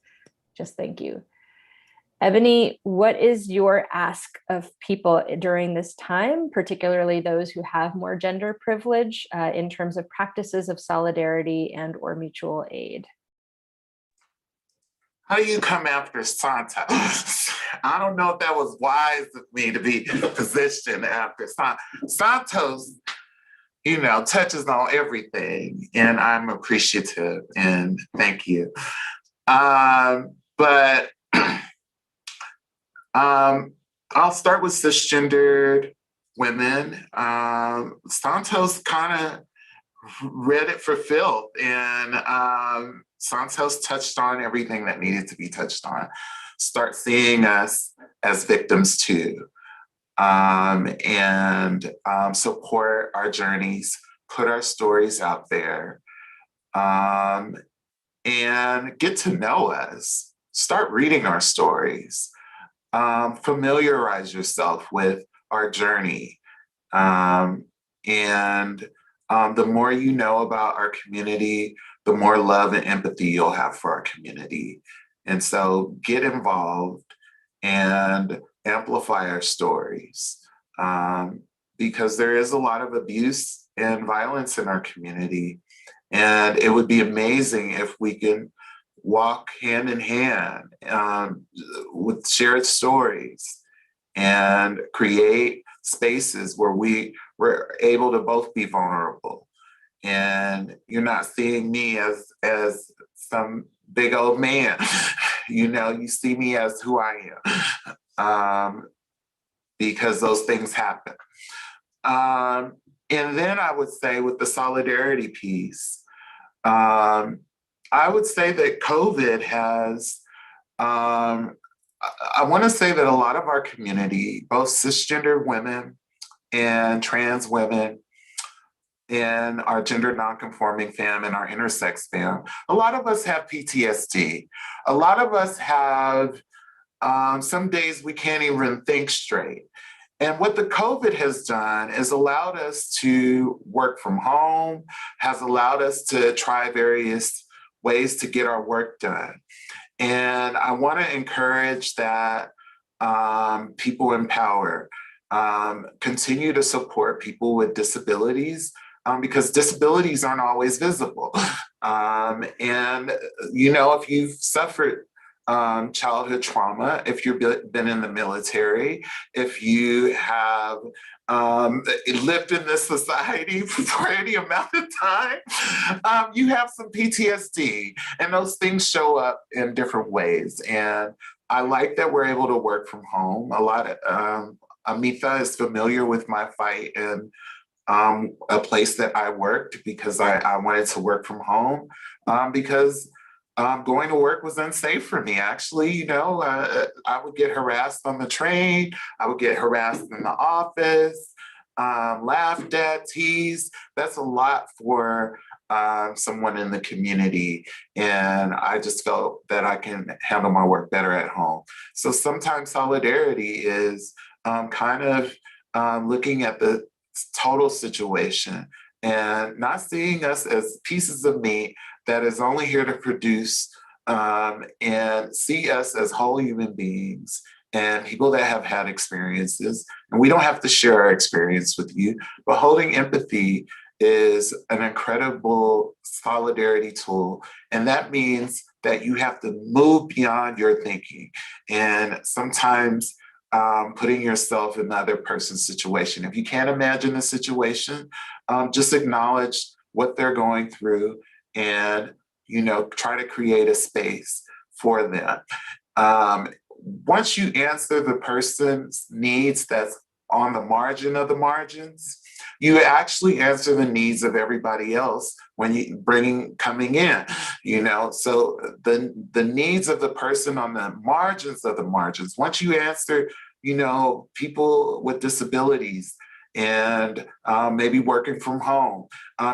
Speaker 2: just thank you. Ebony, what is your ask of people during this time, particularly those who have more gender privilege, in terms of practices of solidarity and or mutual aid?
Speaker 4: How do you come after Santos? I don't know if that was wise of me to be positioned after Santos. You know, touches on everything, and I'm appreciative and thank you. But I'll start with cisgendered women. Santos kind of read it for filth, and Santos touched on everything that needed to be touched on. Start seeing us as victims too, and support our journeys, put our stories out there, and get to know us. Start reading our stories. Familiarize yourself with our journey. And the more you know about our community, the more love and empathy you'll have for our community. And so get involved and amplify our stories, because there is a lot of abuse and violence in our community. And it would be amazing if we can walk hand in hand with shared stories and create spaces where we're able to both be vulnerable. And you're not seeing me as some big old man. You know, you see me as who I am, because those things happen. And then I would say with the solidarity piece, I would say that COVID has, I want to say that a lot of our community, both cisgender women and trans women, and our gender non-conforming fam and our intersex fam, a lot of us have PTSD. A lot of us have, some days we can't even think straight. And what the COVID has done is allowed us to work from home, has allowed us to try various ways to get our work done. And I want to encourage that people in power continue to support people with disabilities, because disabilities aren't always visible. And, you know, if you've suffered childhood trauma, if you've been in the military, if you have lived in this society for any amount of time, you have some PTSD, and those things show up in different ways. And I like that we're able to work from home. A lot of Amita is familiar with my fight and a place that I worked because I wanted to work from home because going to work was unsafe for me. Actually, you know, I would get harassed on the train. I would get harassed in the office, laughed at, teased. That's a lot for someone in the community. And I just felt that I can handle my work better at home. So sometimes solidarity is kind of looking at the total situation and not seeing us as pieces of meat that is only here to produce, and see us as whole human beings and people that have had experiences. And we don't have to share our experience with you, but holding empathy is an incredible solidarity tool. And that means that you have to move beyond your thinking. And sometimes putting yourself in the other person's situation. If you can't imagine the situation, just acknowledge what they're going through and, you know, try to create a space for them. Once you answer the person's needs that's on the margin of the margins, you actually answer the needs of everybody else when you coming in, you know. So the needs of the person on the margins of the margins, once you answer, you know, people with disabilities and maybe working from home,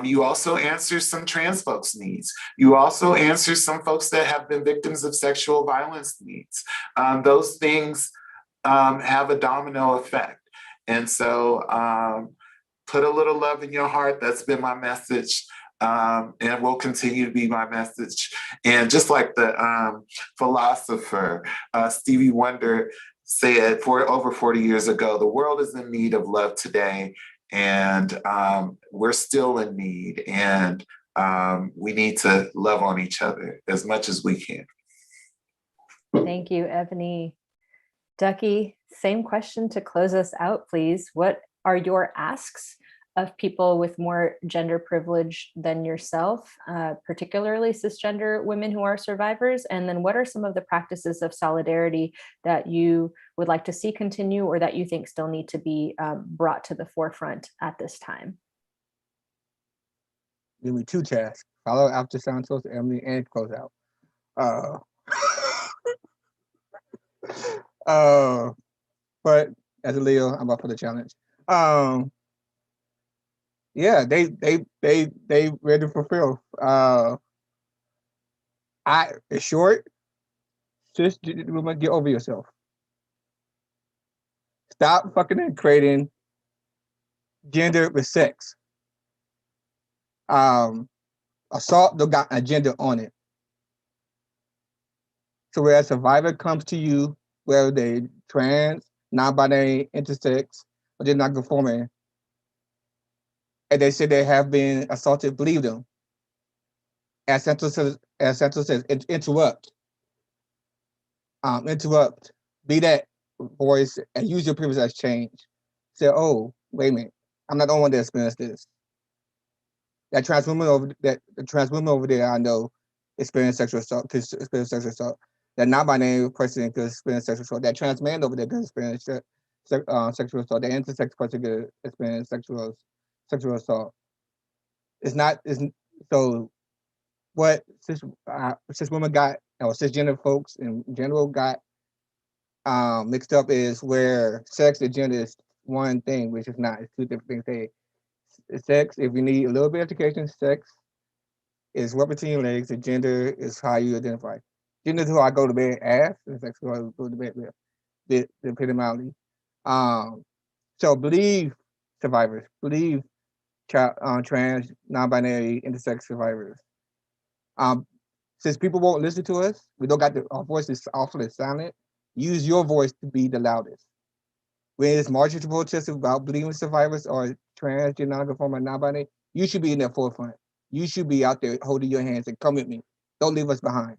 Speaker 4: you also answer some trans folks' needs. You also answer some folks that have been victims of sexual violence needs. Those things have a domino effect. And so put a little love in your heart. That's been my message, and will continue to be my message. And just like the philosopher Stevie Wonder said over 40 years ago, the world is in need of love today, and we're still in need, and we need to love on each other as much as we can.
Speaker 2: Thank you, Ebony. Ducky, same question to close us out, please. What are your asks of people with more gender privilege than yourself, particularly cisgender women who are survivors? And then what are some of the practices of solidarity that you would like to see continue or that you think still need to be brought to the forefront at this time?
Speaker 5: Give me two tasks: follow after Santos, Emily, and close out. But as a Leo, I'm up for the challenge. Yeah, they ready to fulfill. It's short. Just get over yourself. Stop fucking equating gender with sex. Assault don't got a gender on it. So where a survivor comes to you, whether they trans, non-binary, intersex, or they're not conforming, and they say they have been assaulted, believe them. As Santos says, interrupt. Interrupt. Be that voice and use your privilege as change. Say, oh, wait a minute, I'm not the only one that experienced this. The trans woman over there, I know, experienced sexual assault. That non-binary person could experience sexual assault. That trans man over there could experience sexual assault. That intersex person could experience sexual assault. So what cis women got, or cisgender folks in general got mixed up is where sex and gender is one thing, which is not. It's two different things. Sex, if you need a little bit of education, sex is what between your legs, and gender is how you identify. Gender is who I go to bed as, and sex is who I go to bed with, the epidemiology. So believe survivors, believe trans, non-binary, intersex survivors. Since people won't listen to us, we don't got our voice is awfully silent. Use your voice to be the loudest. When it's marching to protest about believing survivors or trans, non-conforming, non-binary, you should be in the forefront. You should be out there holding your hands and come with me. Don't leave us behind.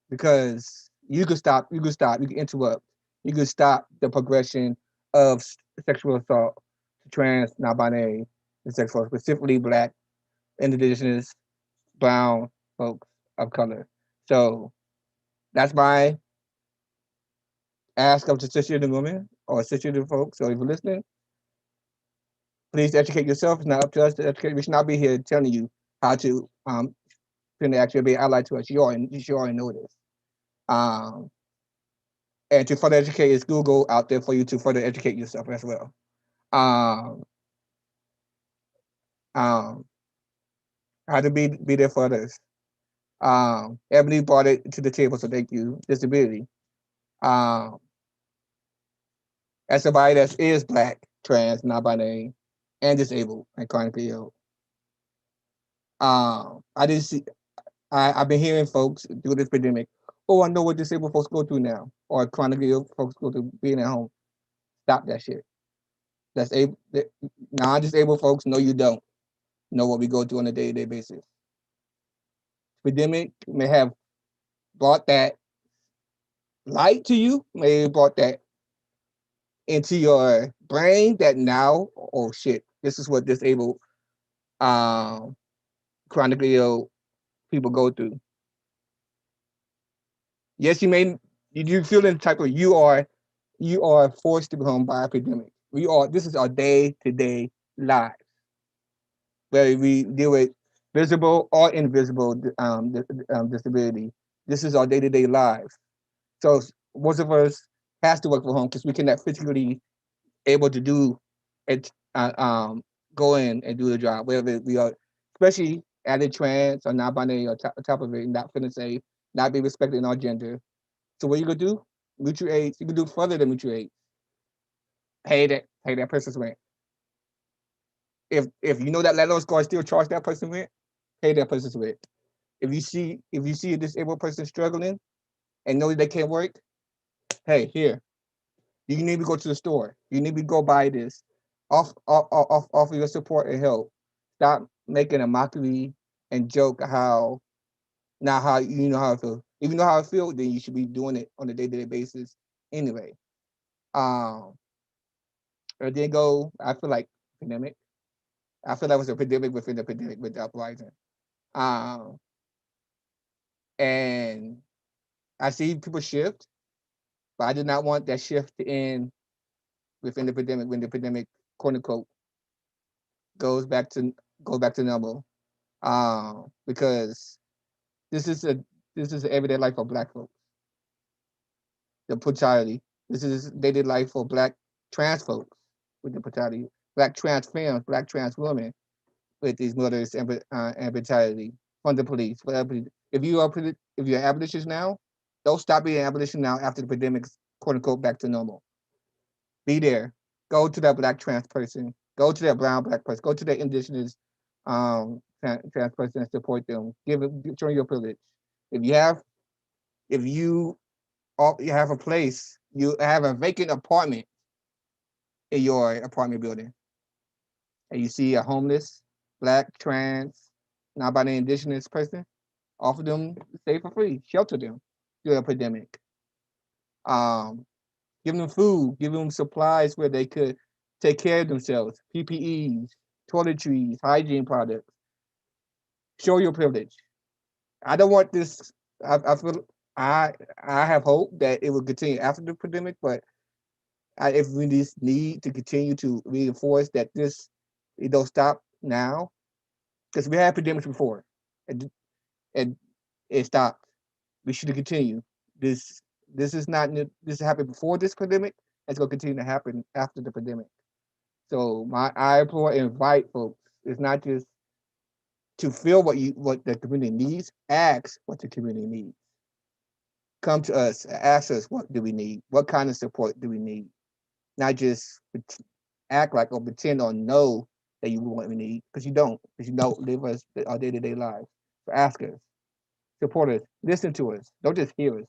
Speaker 5: Because you can stop, you can interrupt, you can stop the progression of sexual assault to trans, non-binary, and sexual, specifically Black, Indigenous, brown folks of color. So that's my ask of the cisgender women or cisgender folks. So if you're listening, please educate yourself. It's not up to us to educate. We should not be here telling you how to actually be allied to us. You already know this. And to further educate, is Google out there for you to further educate yourself as well. How to be there for others. Ebony brought it to the table, so thank you. Disability. As somebody that is Black, trans, non-binary, and disabled, and chronically ill, I didn't see. I've been hearing folks through this pandemic. Oh, I know what disabled folks go through now, or chronically ill folks go through being at home. Stop that shit. That's non-disabled folks. No, you don't know what we go through on a day-to-day basis. Pandemic may have brought that light to you, may have brought that into your brain that now, oh shit, this is what disabled chronically ill people go through. Yes, you feel in the type of you are forced to be home by a pandemic. This is our day-to-day lives, whether we deal with visible or invisible disability. This is our day-to-day lives. So most of us has to work from home because we cannot physically able to do it, go in and do the job, whether we are, especially added trans or non-binary on top of it, not feeling safe, not being respected in our gender. So what you gonna do? Mutual aids. You can do further than mutual aids. Pay that person's rent. If you know that landlord's going to still charge that person rent, pay that person's rent. If you see a disabled person struggling and know that they can't work, hey, here, you need to go to the store. You need to go buy this. Offer your support and help. Stop making a mockery and joke how you know how I feel. If you know how I feel, then you should be doing it on a day-to-day basis anyway. And then I feel like pandemic. I feel like it was a pandemic within the pandemic with the uprising. And I see people shift, but I did not want that shift to end within the pandemic when the pandemic, quote unquote, goes back to normal. Because this is the everyday life of Black folks. The brutality. This is daily life for Black trans folks with the brutality. Black trans femmes, Black trans women with these murders and brutality from the police. Whatever. If you're abolitionist now, don't stop being abolitionist now after the pandemic's quote unquote back to normal. Be there. Go to that Black trans person. Go to that brown Black person. Go to that indigenous trans person and support them. Show your privilege. If you have a place, you have a vacant apartment in your apartment building, and you see a homeless Black trans non-binary indigenous person, offer them stay for free, shelter them through a pandemic. Give them food, give them supplies where they could take care of themselves, PPEs, toiletries, hygiene products. Show your privilege. I don't want this. I have hope that it will continue after the pandemic, but if we just need to continue to reinforce that it don't stop now, Because we had pandemics before, and it stopped. We should continue. This is not new. This happened before this pandemic. It's going to continue to happen after the pandemic. So I implore and invite folks. It's not just to feel what the community needs. Ask what the community needs. Come to us. Ask us what do we need. What kind of support do we need? Not just act like or pretend or know that you want we need, because you don't live us our day-to-day lives. So ask us, support us, listen to us. Don't just hear us.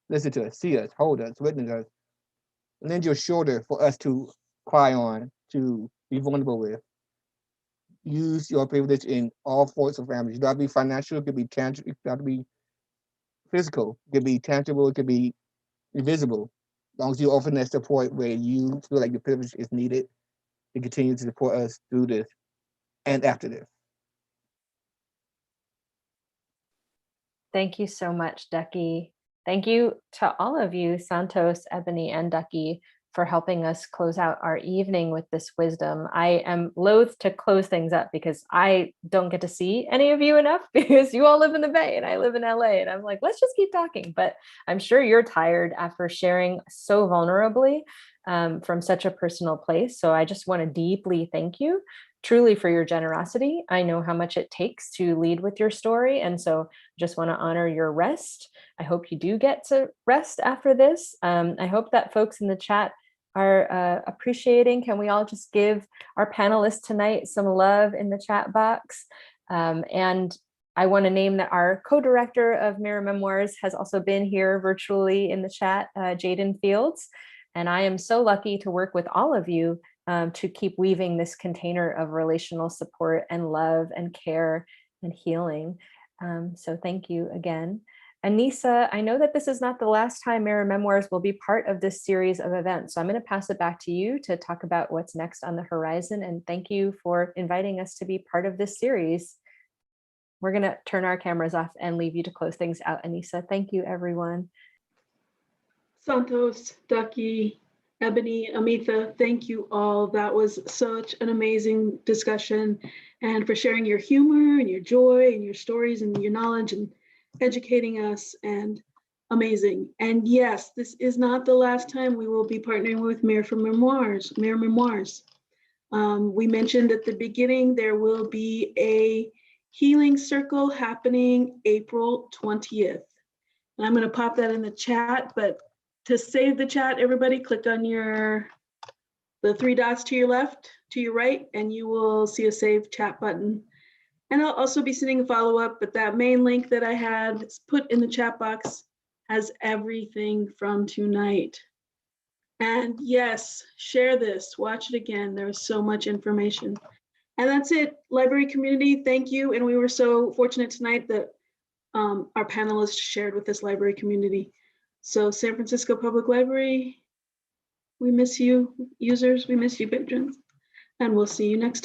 Speaker 5: Listen to us, see us, hold us, witness us. Lend your shoulder for us to cry on, to be vulnerable with. Use your privilege in all forms of families. You got to be financial, it could be tangible, it got to be physical, it could be tangible, it could be invisible. As long as you offer that support where you feel like your privilege is needed to continue to support us through this and after this.
Speaker 2: Thank you so much, Ducky. Thank you to all of you, Santos, Ebony, and Ducky, for helping us close out our evening with this wisdom. I am loath to close things up because I don't get to see any of you enough because you all live in the Bay and I live in LA, and I'm like, let's just keep talking. But I'm sure you're tired after sharing so vulnerably from such a personal place. So I just want to deeply thank you truly for your generosity. I know how much it takes to lead with your story. And so just want to honor your rest. I hope you do get to rest after this. I hope that folks in the chat are appreciating. Can we all just give our panelists tonight some love in the chat box? And I want to name that our co-director of Mirror Memoirs has also been here virtually in the chat, Jaden Fields. And I am so lucky to work with all of you to keep weaving this container of relational support and love and care and healing. So thank you again. Anissa, I know that this is not the last time Mirror Memoirs will be part of this series of events. So I'm going to pass it back to you to talk about what's next on the horizon. And thank you for inviting us to be part of this series. We're going to turn our cameras off and leave you to close things out, Anissa. Thank you, everyone.
Speaker 1: Santos, Ducky, Ebony, Amita, thank you all. That was such an amazing discussion, and for sharing your humor and your joy and your stories and your knowledge and educating us, and amazing. And yes, this is not the last time we will be partnering with Mirror Memoirs. We mentioned at the beginning, there will be a healing circle happening April 20th. And I'm going to pop that in the chat, but to save the chat, everybody click on the three dots to your left, to your right, and you will see a save chat button. And I'll also be sending a follow-up, but that main link that I had put in the chat box has everything from tonight. And yes, share this, watch it again. There was so much information. And that's it, library community, thank you. And we were so fortunate tonight that our panelists shared with this library community. So San Francisco Public Library, we miss you, users, we miss you, patrons, and we'll see you next time.